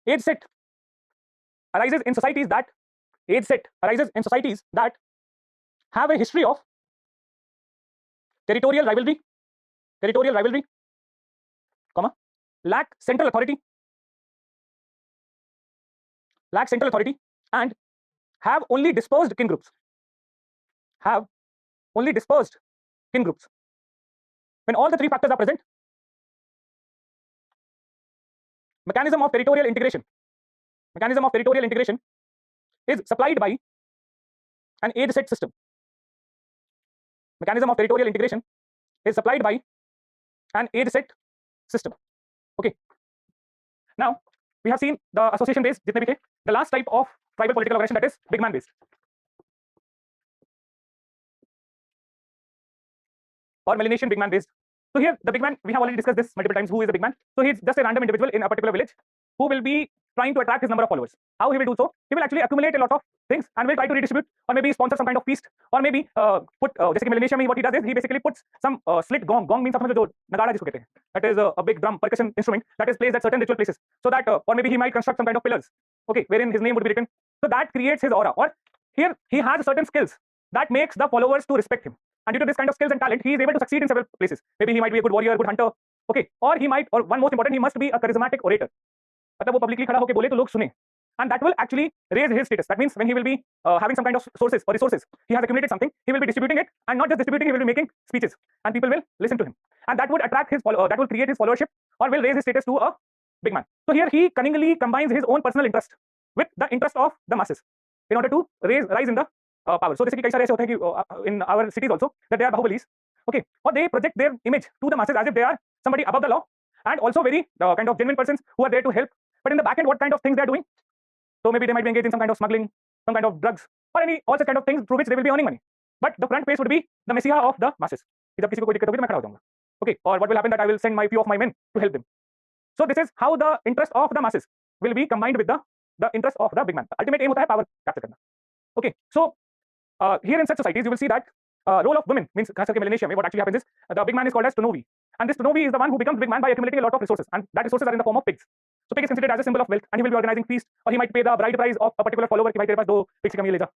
Age-set arises in societies that have a history of territorial rivalry, lack central authority, and have only dispersed kin groups. When all the three factors are present, mechanism of territorial integration is supplied by an age-set system. Okay. Now we have seen the association based, jitne bhi the last type of tribal political organization, that is big man based. Or melanesian big man based. So here the big man, we have already discussed this multiple times. Who is the big man? So he's just a random individual in a particular village who will be trying to attract his number of followers. How he will do so? He will actually accumulate a lot of things and will try to redistribute, or maybe sponsor some kind of feast, or maybe put जैसे कि Melanesian में what he does is he basically puts some slit gong. Gong means जो नगाड़ा जिसको कहते हैं. That is a big drum percussion instrument that is placed at certain ritual places, so that or maybe he might construct some kind of pillars, okay, wherein his name would be written. So that creates his aura. Or here he has certain skills that makes the followers to respect him. And due to this kind of skills and talent, he is able to succeed in several places. Maybe he might be a good warrior, good hunter, okay, or he might, or one most important, he must be a charismatic orator. मतलब वो publicly खड़ा होके बोले तो लोग सुने, and that will actually raise his status. That means when he will be having some kind of sources or resources, he has accumulated something, he will be distributing it, and not just distributing, he will be making speeches, and people will listen to him, and that would attract his that will create his followership, or will raise his status to a big man. So here he cunningly combines his own personal interest with the interest of the masses in order to rise in the power. So जैसे कि कई सारे ऐसे होते हैं कि in our cities also that they are bahubalis, okay, or they project their image to the masses as if they are somebody above the law, and also very kind of genuine persons who are there to help. But in the back end, what kind of things they are doing? So maybe they might be engaged in some kind of smuggling, some kind of drugs, or all such kind of things through which they will be earning money. But the front face would be the messiah of the masses. कि जब किसी को कोई दिक्कत होगी तो मैं खड़ा हो जाऊंगा. Okay, or what will happen that I will send my few of my men to help them. So this is how the interest of the masses will be combined with the interest of the big man. Ultimate aim होता है power capture करना. Okay, so here in such societies you will see that role of women means खास करके Melanesia में what actually happens is the big man is called as Tonovi, and this Tonovi is the one who becomes big man by accumulating a lot of resources, and that resources are in the form of pigs. So pig is considered as a symbol of wealth, and he will be organizing feast, or he might pay the bride price of a particular follower कि भाई तेरे पास 2 pigs की कमी है ले जा.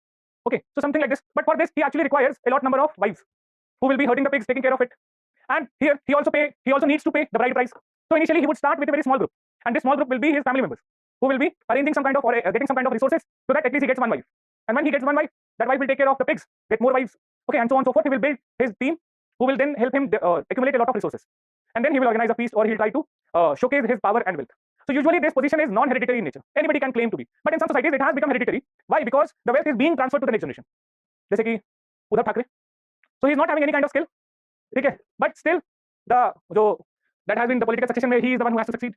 Okay, so something like this. But for this he actually requires a lot number of wives who will be herding the pigs, taking care of it, and here he also needs to pay the bride price. So initially he would start with a very small group, and this small group will be his family members who will be arranging some kind of or getting some kind of resources so that at least he gets one wife, and when he gets one wife, that wife will take care of the pigs, get more wives, okay, and so on and so forth. He will build his team who will then help him accumulate a lot of resources, and then he will organize a feast, or he'll try to showcase his power and wealth. So usually this position is non-hereditary in nature. Anybody can claim to be, but in some societies it has become hereditary. Why? Because the wealth is being transferred to the next generation. जैसे कि Uddhav Thackeray, so he is not having any kind of skill, ठीक है, but still the जो that has been the political succession में he is the one who has to succeed.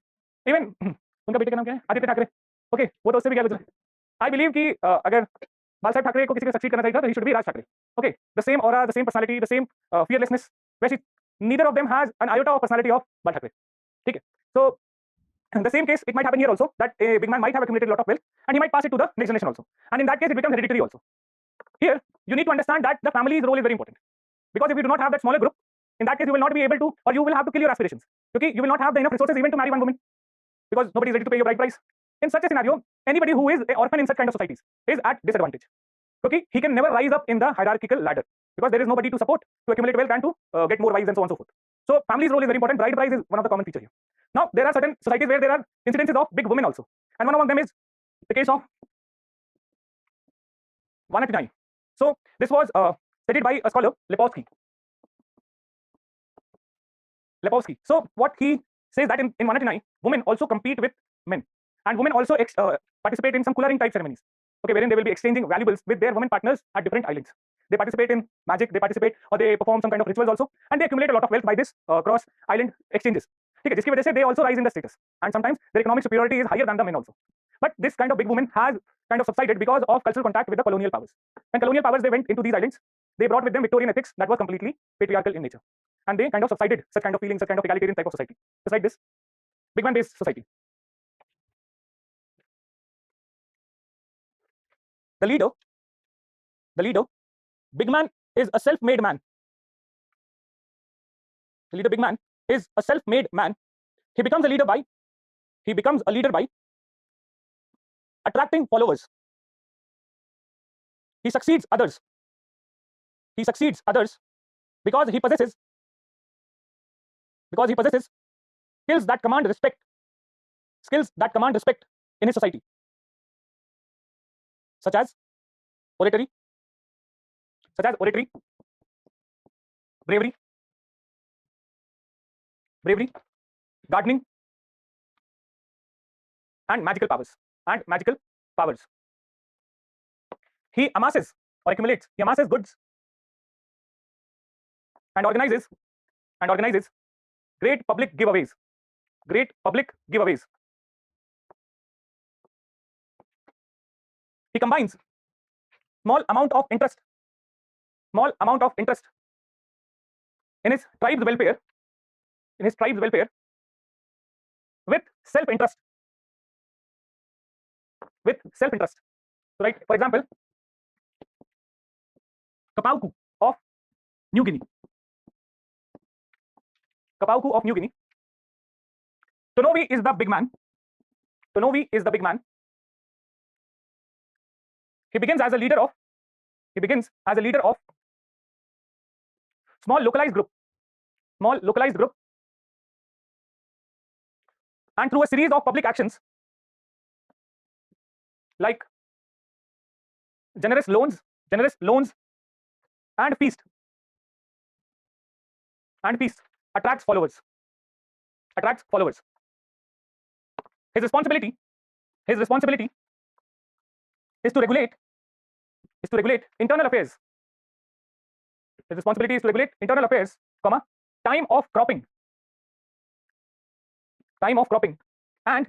Even उनका बेटे का नाम क्या है? आदित्य ठाकरे. Okay, वो तो उससे भी क्या गुजरा. I believe कि अगर बाल साहब ठाकरे को किसी को सक्सीड करना चाहिए था तो he should be Raj Thackeray. Okay, the same aura, the same personality, the same fearlessness, वैसी neither of them has an iota of personality of Bal Thackeray. Okay. So in the same case, it might happen here also that a big man might have accumulated a lot of wealth and he might pass it to the next generation also. And in that case, it becomes hereditary also. Here, you need to understand that the family's role is very important, because if you do not have that smaller group, in that case, you will not be able to, or you will have to kill your aspirations. Okay, you will not have the enough resources even to marry one woman, because nobody is ready to pay your bride price. In such a scenario, anybody who is an orphan in such kind of societies is at disadvantage. Okay, he can never rise up in the hierarchical ladder because there is nobody to support, to accumulate wealth and to get more wives and so on and so forth. So family's role is very important. Bride price is one of the common feature here. Now there are certain societies where there are incidences of big women also, and one among them is the case of 199. So this was studied by a scholar, Lepowski. So what he says that in 199, women also compete with men, and women also participate in some colouring type ceremonies. Okay, wherein they will be exchanging valuables with their women partners at different islands. They participate in magic, they participate or they perform some kind of rituals also, and they accumulate a lot of wealth by this cross island exchanges. Okay, जिसकी वजह से they also rise in the status, and sometimes their economic superiority is higher than the men also. But this kind of big woman has kind of subsided because of cultural contact with the colonial powers. When colonial powers they went into these islands, they brought with them Victorian ethics that was completely patriarchal in nature, and they kind of subsided such kind of feelings, such kind of egalitarian type of society. Just like this big man based society. The leader, big man is a self-made man. The leader, big man, is a self-made man. He becomes a leader by attracting followers. He succeeds others because he possesses skills that command respect in his society, such as oratory, bravery, gardening, and magical powers. He amasses goods and organizes great public giveaways. He combines small amount of interest in his tribe's welfare with self-interest. So, right, for example, Kapauku of New Guinea. Tonovi is the big man. He begins as a leader of small localized group, and through a series of public actions like generous loans and feast attracts followers. His responsibility is to regulate internal affairs. Time of cropping and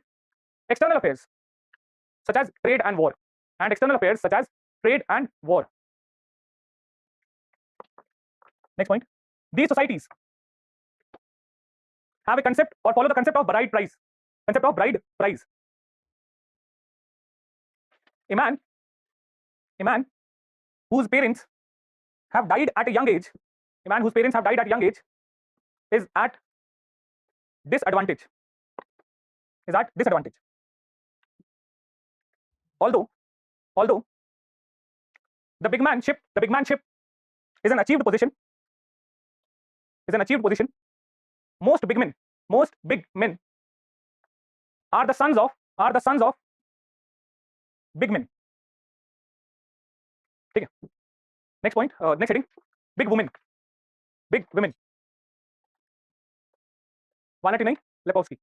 external affairs such as trade and war. Next point. These societies have a concept or follow the concept of bride price. A man whose parents have died at a young age, is at disadvantage. Although the big manship is an achieved position. Most big men are the sons of big men. Okay. Next point, next heading, big women. 199, Lepowski.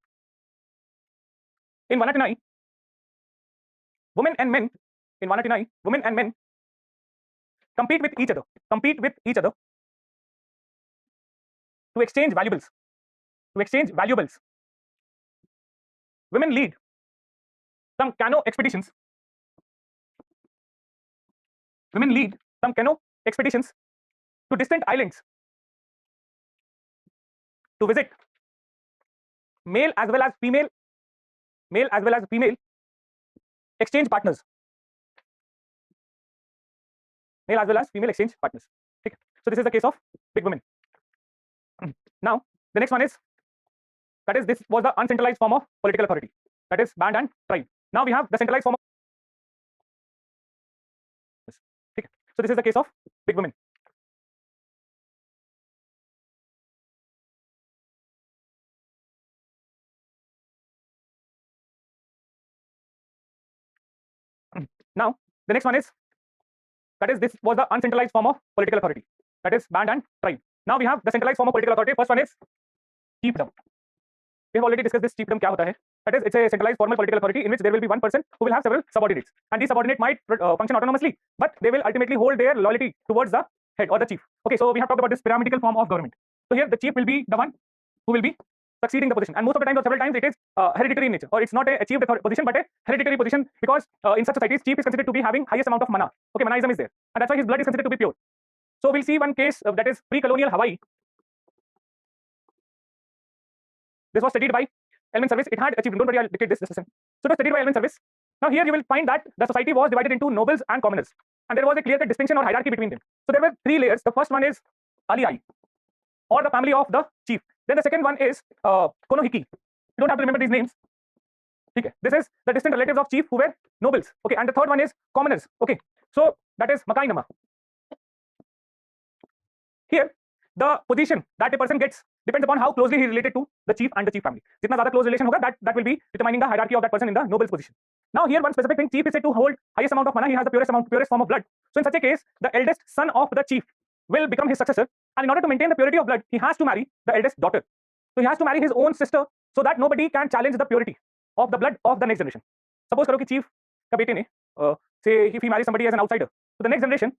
In 199, women and men compete with each other to exchange valuables. Women lead some canoe expeditions. To distant islands to visit male as well as female exchange partners. Male as well as female exchange partners. Okay. So this is the case of big women. Now the next one is, that is, this was the uncentralized form of political authority, that is band and tribe. Now we have the centralized form of. Okay. So this is the case of big women. Now the next one is, that is, this was the uncentralized form of political authority, that is band and tribe. Now we have the centralized form of political authority. First one is chiefdom. We have already discussed this chiefdom kya hota hai. That is, it's a centralized formal political authority in which there will be one person who will have several subordinates, and these subordinates might function autonomously, but they will ultimately hold their loyalty towards the head or the chief. Okay, so we have talked about this pyramidal form of government. So here the chief will be the one who will be succeeding the position, and most of the times or several times it is hereditary in nature, or it's not a achieved position but a hereditary position, because in such societies chief is considered to be having highest amount of mana. Okay, manaism is there, and that's why his blood is considered to be pure. So we'll see one case that is pre-colonial Hawaii. This was studied by Elman Service. It had achieved, don't worry, I'll dictate this just a second. So it was studied by Elman Service. Now here you will find that the society was divided into nobles and commoners, and there was a clear-cut distinction or hierarchy between them. So there were three layers. The first one is alii, or the family of the chief. Then the second one is konohiki. You don't have to remember these names. Okay, this is the distant relatives of chief who were nobles. Okay, and the third one is commoners. Okay, so that is makai nama. Here the position that a person gets depends upon how closely he is related to the chief and the chief family. Jitna zyada close relation hoga, that will be determining the hierarchy of that person in the noble's position. Now here one specific thing, chief is said to hold highest amount of mana. He has the purest form of blood. So in such a case, the eldest son of the chief will become his successor, and in order to maintain the purity of blood, he has to marry the eldest daughter. So he has to marry his own sister, so that nobody can challenge the purity of the blood of the next generation. Suppose karo ki chief ka bete ne, say if he marries somebody as an outsider, so the next generation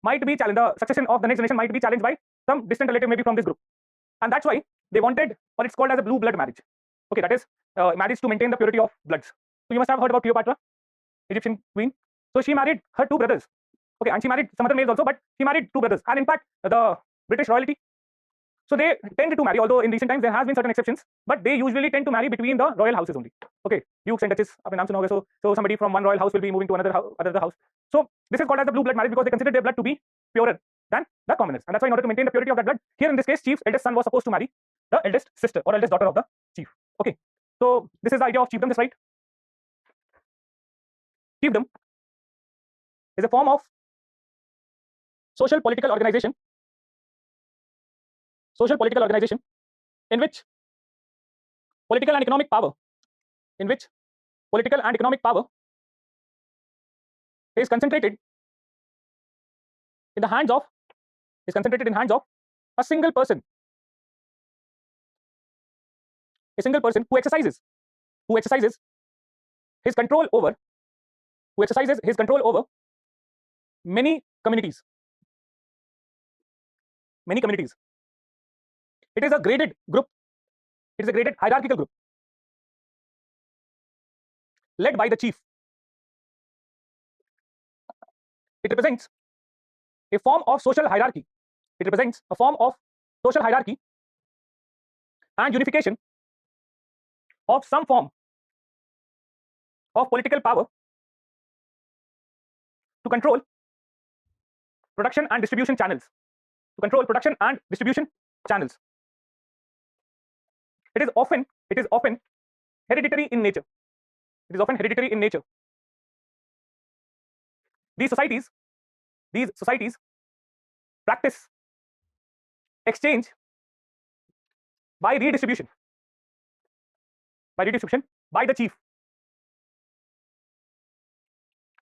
might be challenged. The succession of the next generation might be challenged by some distant relative, maybe from this group, and that's why they wanted, or it's called as a blue blood marriage. Okay, that is marriage to maintain the purity of bloods. So you must have heard about Cleopatra, Egyptian queen. So she married her two brothers. Okay, and she married some other males also, but she married two brothers. And in fact, the British royalty, so they tend to marry, although in recent times there has been certain exceptions, but they usually tend to marry between the royal houses only. Okay, dukes and duchess, aapne naam suna hoga. So somebody from one royal house will be moving to another house. So this is called as the blue blood marriage, because they consider their blood to be purer than the commoners, and that's why in order to maintain the purity of that blood, here in this case, chief's eldest son was supposed to marry the eldest sister or eldest daughter of the chief. Okay, so this is the idea of chiefdom, is right? Chiefdom is a form of social political organization in which political and economic power is concentrated in the hands of a single person who exercises his control over many communities. It is a graded group. It is a graded hierarchical group led by the chief. It represents a form of social hierarchy. And unification of some form of political power to control production and distribution channels. It is often hereditary in nature. These societies practice exchange by redistribution by the chief.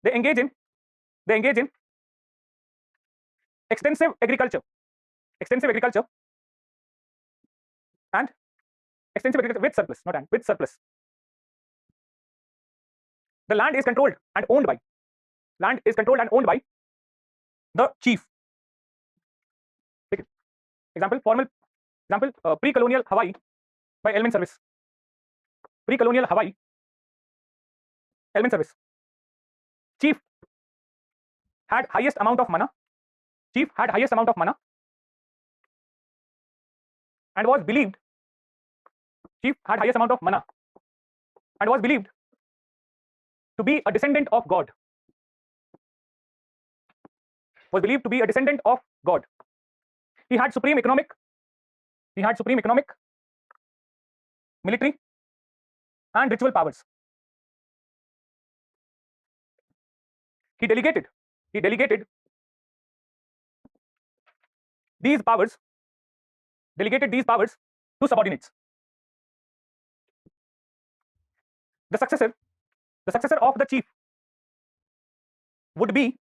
They engage in extensive agriculture with surplus. The land is controlled and owned by the chief. Example, pre-colonial Hawaii by Elman Service. Chief had highest amount of mana. And was believed chief had highest amount of mana and was believed to be a descendant of God. Was believed to be a descendant of God. He had supreme economic, military, and ritual powers. He delegated these powers to subordinates. The successor of the chief would be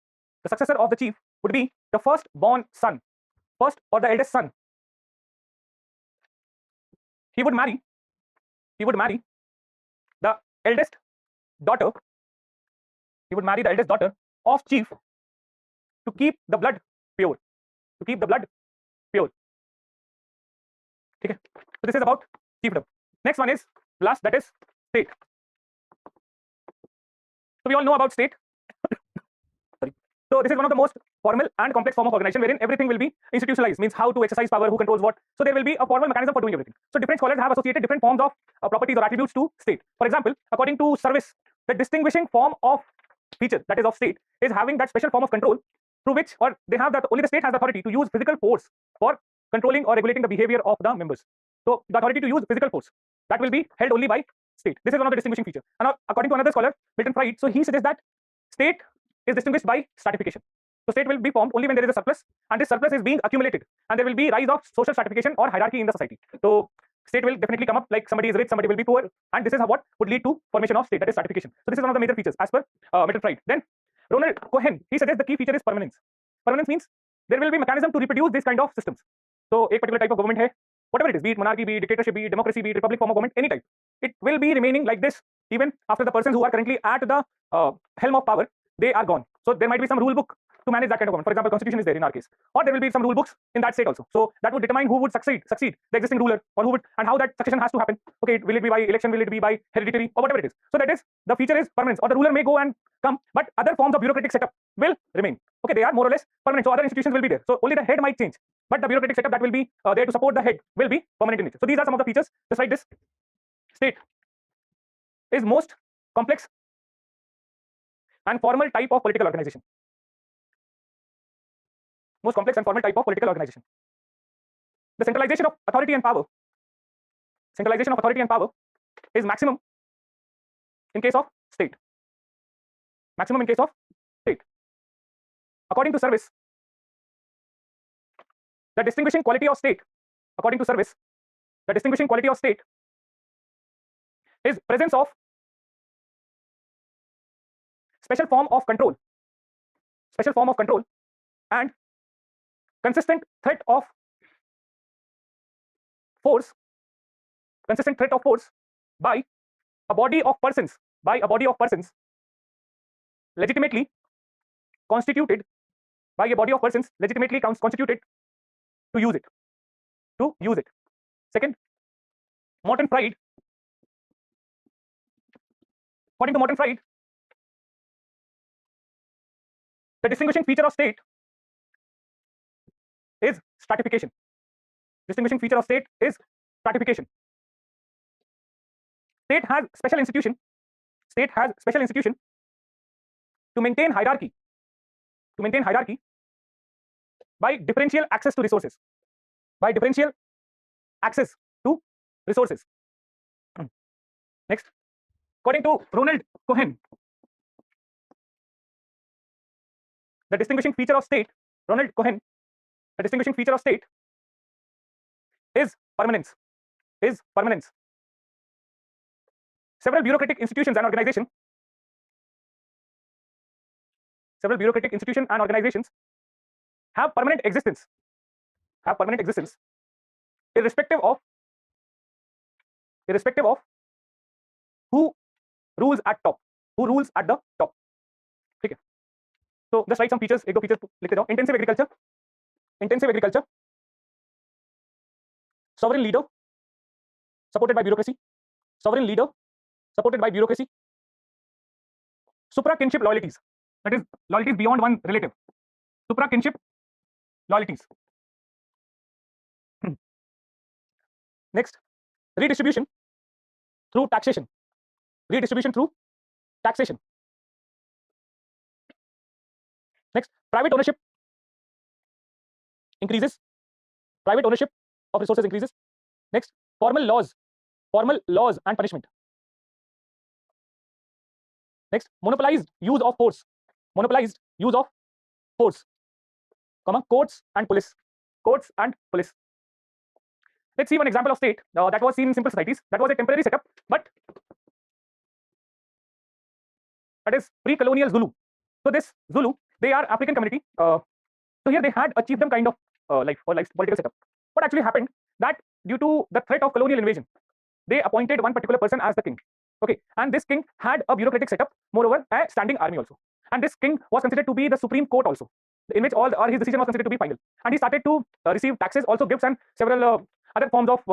the first born son, first or the eldest son. He would marry the eldest daughter. He would marry the eldest daughter of chief to keep the blood pure. Okay. So this is about chiefdom. Next one is last, that is state. So we all know about state. Sorry. So this is one of the most formal and complex form of organization wherein everything will be institutionalized, means how to exercise power, who controls what. So there will be a formal mechanism for doing everything. So different scholars have associated different forms of properties or attributes to state. For example, according to Service, the distinguishing form of feature, that is of state, is having that special form of control through which, or they have that only the state has the authority to use physical force for controlling or regulating the behavior of the members. So the authority to use physical force, that will be held only by state. This is one of the distinguishing features. And according to another scholar, Milton Fried, so he suggests that state is distinguished by stratification. So state will be formed only when there is a surplus, and this surplus is being accumulated, and there will be rise of social stratification or hierarchy in the society. So state will definitely come up, like somebody is rich, somebody will be poor, and this is what would lead to formation of state, that is stratification. So this is one of the major features as per Milton Fried. Then Ronald Cohen, he suggests the key feature is permanence. Permanence means there will be mechanism to reproduce this kind of systems. So a particular type of government hai, whatever it is, be it monarchy, be it dictatorship, be it democracy, be it republic form of government, any type, it will be remaining like this even after the persons who are currently at the helm of power, they are gone. So there might be some rule book to manage that kind of government. For example, constitution is there in our case, or there will be some rule books in that state also. So that would determine who would succeed the existing ruler, or who would, and how that succession has to happen. Okay, will it be by election, will it be by hereditary, or whatever it is. So that is, the feature is permanence, or the ruler may go and come, but other forms of bureaucratic setup will remain. Okay, they are more or less permanent. So other institutions will be there. So only the head might change, but the bureaucratic setup that will be there to support the head will be permanent in nature. So these are some of the features. Just like this, state is most complex and formal type of political organization. Most complex and formal type of political organization. The centralization of authority and power is maximum in case of state. Maximum in case of state. According to Service, the distinguishing quality of state, is presence of special form of control and consistent threat of force by a body of persons legitimately constituted to use it. Second, Morton Fried, according to Morton Fried, the distinguishing feature of state is stratification. State has special institution to maintain hierarchy by differential access to resources. Next, according to Ronald Cohen, the distinguishing feature of state is permanence. Several bureaucratic institutions and organizations have permanent existence irrespective of who rules at the top. Okay. So just write some features, एक दो features लिख देता हूं. Intensive agriculture, sovereign leader supported by bureaucracy, supra kinship loyalties, that is loyalties beyond one relative, supra kinship loyalties. Next, redistribution through taxation, redistribution through taxation. Next, private ownership increases, private ownership of resources increases. Next, formal laws and punishment. Next, monopolized use of force, courts and police, Let's see one example of state that was seen in simple societies. That was a temporary setup, but that is pre-colonial Zulu. So this Zulu, they are African community. So here they had a chiefdom kind of political setup. What actually happened that due to the threat of colonial invasion, they appointed one particular person as the king. Okay, and this king had a bureaucratic setup, moreover a standing army also, and this king was considered to be the supreme court also, in which all his decision was considered to be final, and he started to receive taxes, also gifts, and several other forms of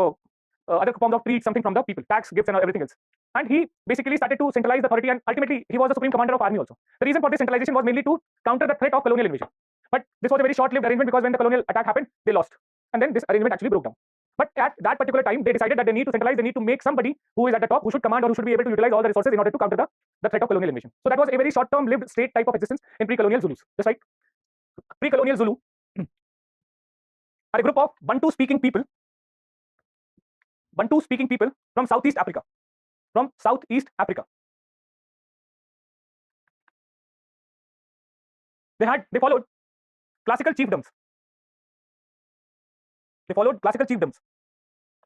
treats, something from the people, tax, gifts, and everything else. And he basically started to centralize the authority, and ultimately he was the supreme commander of army also. The reason for this centralization was mainly to counter the threat of colonial invasion. But this was a very short-lived arrangement, because when the colonial attack happened, they lost, and then this arrangement actually broke down. But at that particular time, they decided that they need to centralize, they need to make somebody who is at the top, who should command or who should be able to utilize all the resources in order to counter the threat of colonial invasion. So that was a very short-term lived state type of existence in pre-colonial Zulus. Just like pre-colonial Zulu are a group of Bantu-speaking people from Southeast Africa. They followed classical chiefdoms.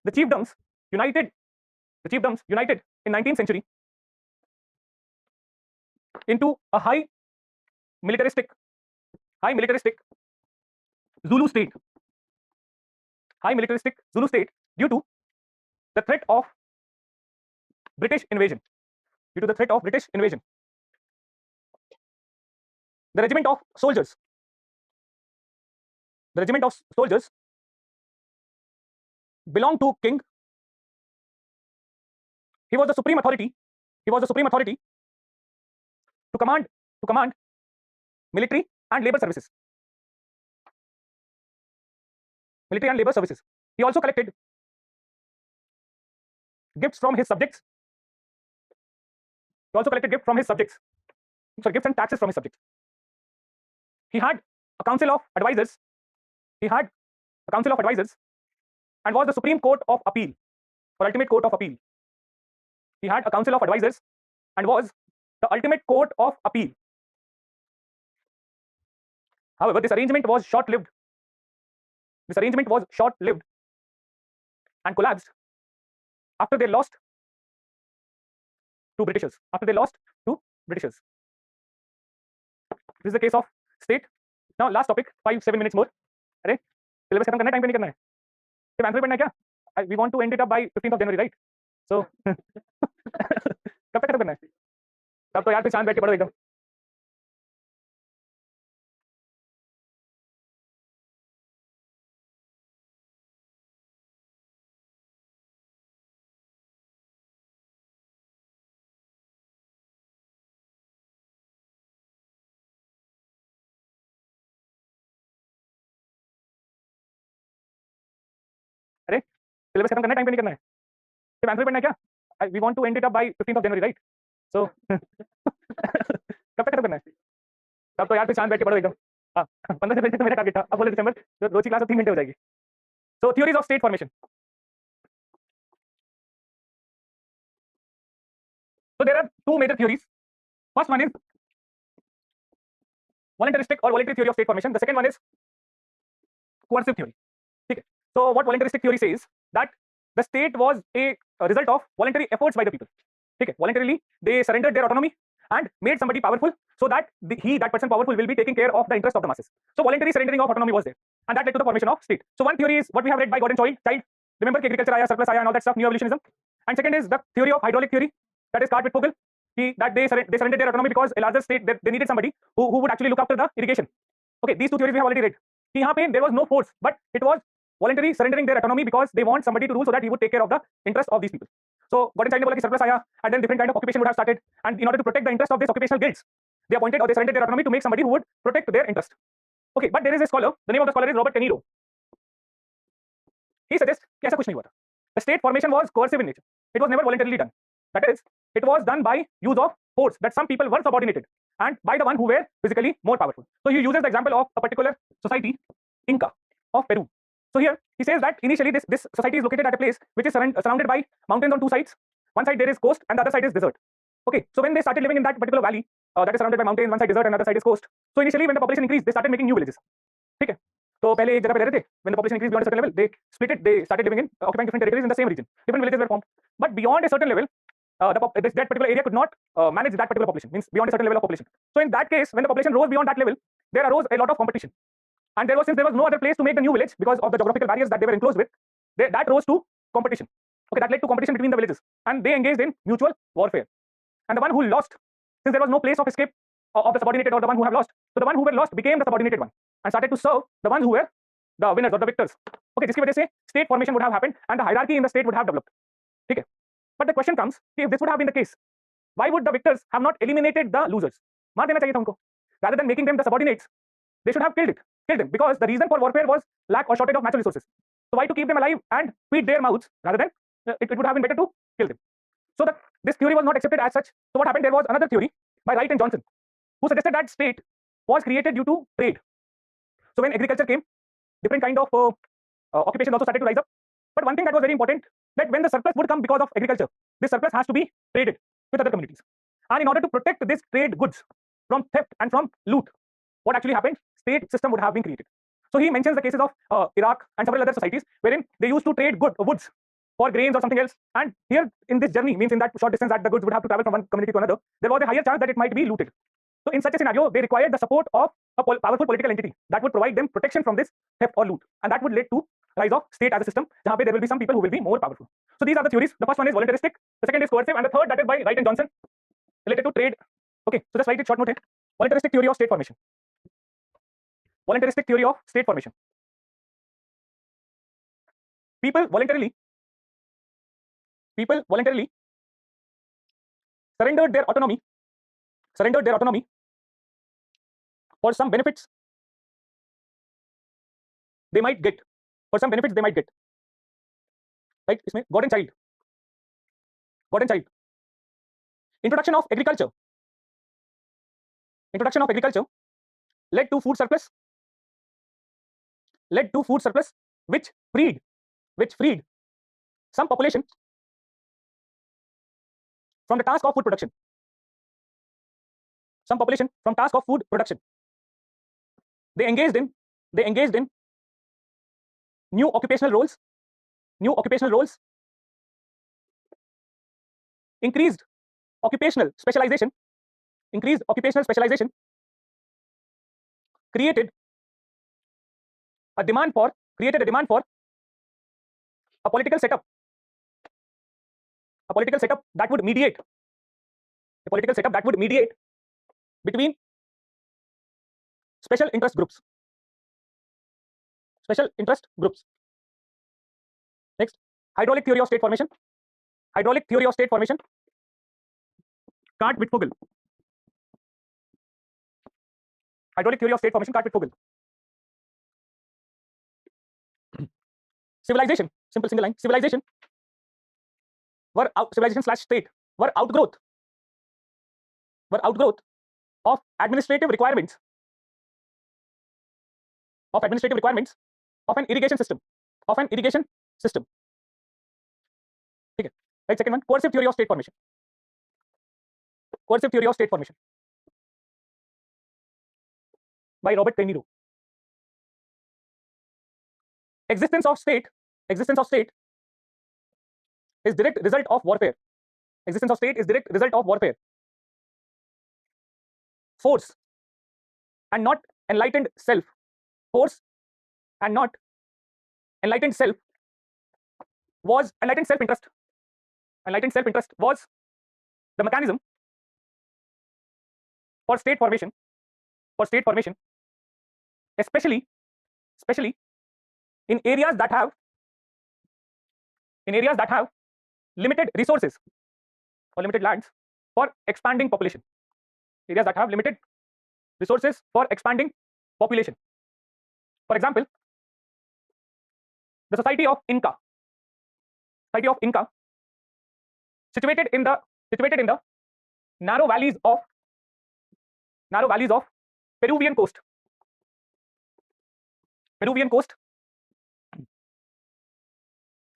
The chiefdoms united in 19th century into a high militaristic Zulu state. Due to the threat of British invasion. The regiment of soldiers belonged to king. He was the supreme authority to command military and labor services. He also collected gifts from his subjects. Gifts and taxes from his subjects. He had a council of advisors. And was the supreme court of appeal, or ultimate court of appeal. He had a council of advisors and was the ultimate court of appeal. However, this arrangement was short-lived. And collapsed after they lost to Britishers. This is the case of state. Now last topic, 5-7 minutes more. अरे syllabus खत्म करना है, time पे नहीं करना है. सिर्फ answer पढ़ना है क्या? We want to end it up by 15th of January, right? So कब तक खत्म करना है? तब तो यार फिर शांत बैठ के पढ़ो एकदम. अरे सिलेबस खत्म करना है, टाइम पे नहीं करना है. सिर्फ आंसर पढ़ना है क्या? We want to end it up by 15th of January, right? So कब तक खत्म करना है? तब तो यार फिर शांत बैठ के पढ़ो एकदम. हाँ, 15 से 20 तो मेरा टारगेट था. अब बोले दिसंबर, तो रोज की क्लास 3 घंटे हो जाएगी. So theories of state formation. So there are two major theories. First one is voluntaristic or voluntary theory of state formation. The second one is coercive theory. Okay. So what voluntaristic theory says, that the state was a result of voluntary efforts by the people. Okay. Voluntarily they surrendered their autonomy and made somebody powerful, so that that person powerful will be taking care of the interest of the masses. So voluntary surrendering of autonomy was there, and that led to the formation of state. So one theory is what we have read by Gordon Child. Remember agriculture aaya, surplus aaya, and all that stuff, new evolutionism. And second is the theory of hydraulic theory, that is Cartwright-Fogel. That they surrendered their autonomy because a larger state, they needed somebody who would actually look after the irrigation. Okay, these two theories we have already read. Here there was no force, but it was voluntary surrendering their autonomy because they want somebody to rule, so that he would take care of the interest of these people. So Gordon Child ने बोला कि surplus आया, and then different kind of occupation would have started, and in order to protect the interest of these occupational guilds, they appointed or they surrendered their autonomy to make somebody who would protect their interest. Okay, but there is a scholar, the name of the scholar is Robert Canero. He suggests कि ऐसा कुछ नहीं हुआ था. The state formation was coercive in nature. It was never voluntarily done. That is, it was done by use of force, that some people were subordinated and by the one who were physically more powerful. So he uses the example of a particular society, Inca of Peru. So here he says that initially this society is located at a place which is surrounded by mountains on two sides. One side there is coast and the other side is desert. Okay, so when they started living in that particular valley that is surrounded by mountains, one side desert and the other side is coast. So initially when the population increased, they started making new villages. Okay, तो पहले एक जगह पे रहते थे. When the population increased beyond a certain level, they split it. They started living in occupying different territories in the same region. Different villages were formed. But beyond a certain level, that particular area could not manage that particular population. Means beyond a certain level of population. So in that case, when the population rose beyond that level, there arose a lot of competition. And since there was no other place to make the new village because of the geographical barriers that they were enclosed with, that rose to competition. Okay, that led to competition between the villages, and they engaged in mutual warfare. And the one who lost, since there was no place of escape of the subordinated or the one who have lost, so the one who were lost became the subordinated one and started to serve the ones who were the winners or the victors. Okay, जिसकी वजह से state formation would have happened and the hierarchy in the state would have developed. ठीक है? But the question comes, if this would have been the case, why would the victors have not eliminated the losers? मार देना चाहिए था उनको. Rather than making them the subordinates, they should have killed them, because the reason for warfare was lack or shortage of natural resources. So why to keep them alive and feed their mouths rather than it would have been better to kill them. So this theory was not accepted as such. So what happened? There was another theory by Wright and Johnson, who suggested that state was created due to trade. So when agriculture came, different kind of occupations also started to rise up. But one thing that was very important, that when the surplus would come because of agriculture, this surplus has to be traded with other communities. And in order to protect this trade goods from theft and from loot, what actually happened? State system would have been created. So he mentions the cases of Iraq and several other societies wherein they used to trade woods for grains or something else. And here in this journey, means in that short distance that the goods would have to travel from one community to another, there was a higher chance that it might be looted. So in such a scenario, they required the support of a powerful political entity that would provide them protection from this theft or loot, and that would lead to rise of state as a system, jahan pe there will be some people who will be more powerful. So these are the theories. The first one is voluntaristic, the second is coercive, and the third, that is by Wright and Johnson, related to trade. Okay, so just write it short note here. Voluntaristic theory of state formation. Voluntaristic theory of state formation. People voluntarily surrendered their autonomy for some benefits they might get. Right? इसमें God and child. Introduction of agriculture led to food surplus, which freed some population from the task of food production. They engaged in new occupational roles, increased occupational specialization, created a demand for a political setup that would mediate between special interest groups. Next, hydraulic theory of state formation. Kant-Wittfogel. Civilization, simple single line. Civilization slash state were outgrowth of administrative requirements of an irrigation system. Okay. Right, second one, coercive theory of state formation. By Robert De Niro. Existence of state is direct result of warfare. Force and not enlightened self. Was enlightened self-interest. Was the mechanism for state formation, especially in areas that have limited resources or limited lands for expanding population. For example, the society of Inca situated in the narrow valleys of Peruvian coast.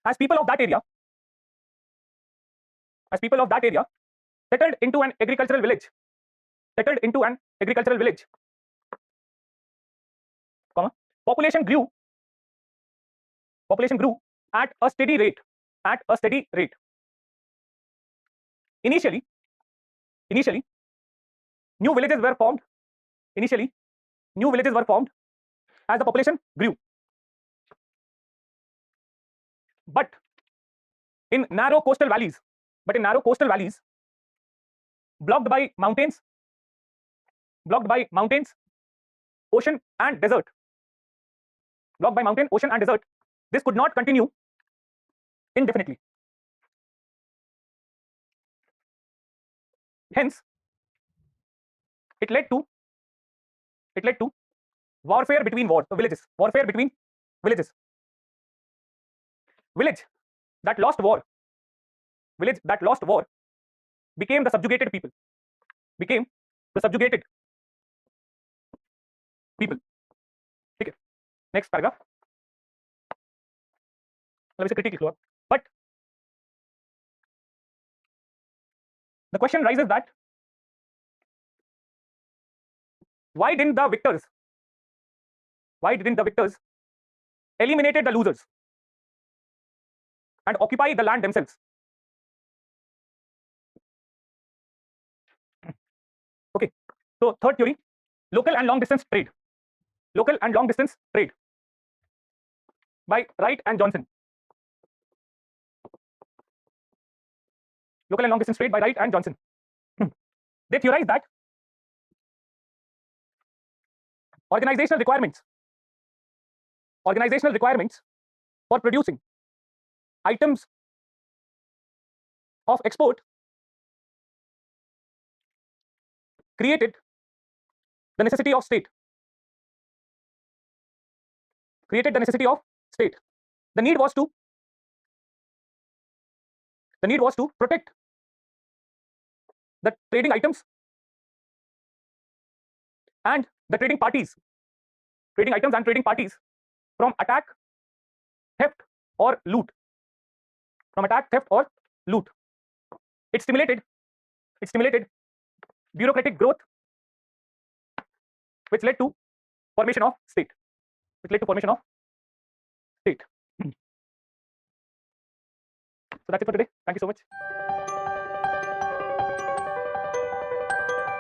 As people of that area settled into an agricultural village, comma, population grew at a steady rate. Initially, new villages were formed as the population grew. But in narrow coastal valleys, blocked by mountains, ocean and desert, this could not continue indefinitely. Hence, it led to warfare between villages. Village that lost war became the subjugated people. Okay. Next paragraph. Let me say critically clear. But the question rises that why didn't the victors eliminated the losers and occupy the land themselves? Okay. So third theory, local and long distance trade by Wright and Johnson. They theorize that organizational requirements for producing items of export created the necessity of state. The need was to protect the trading items and the trading parties from attack, theft or loot. It stimulated bureaucratic growth, which led to formation of state. So that's it for today. Thank you so much.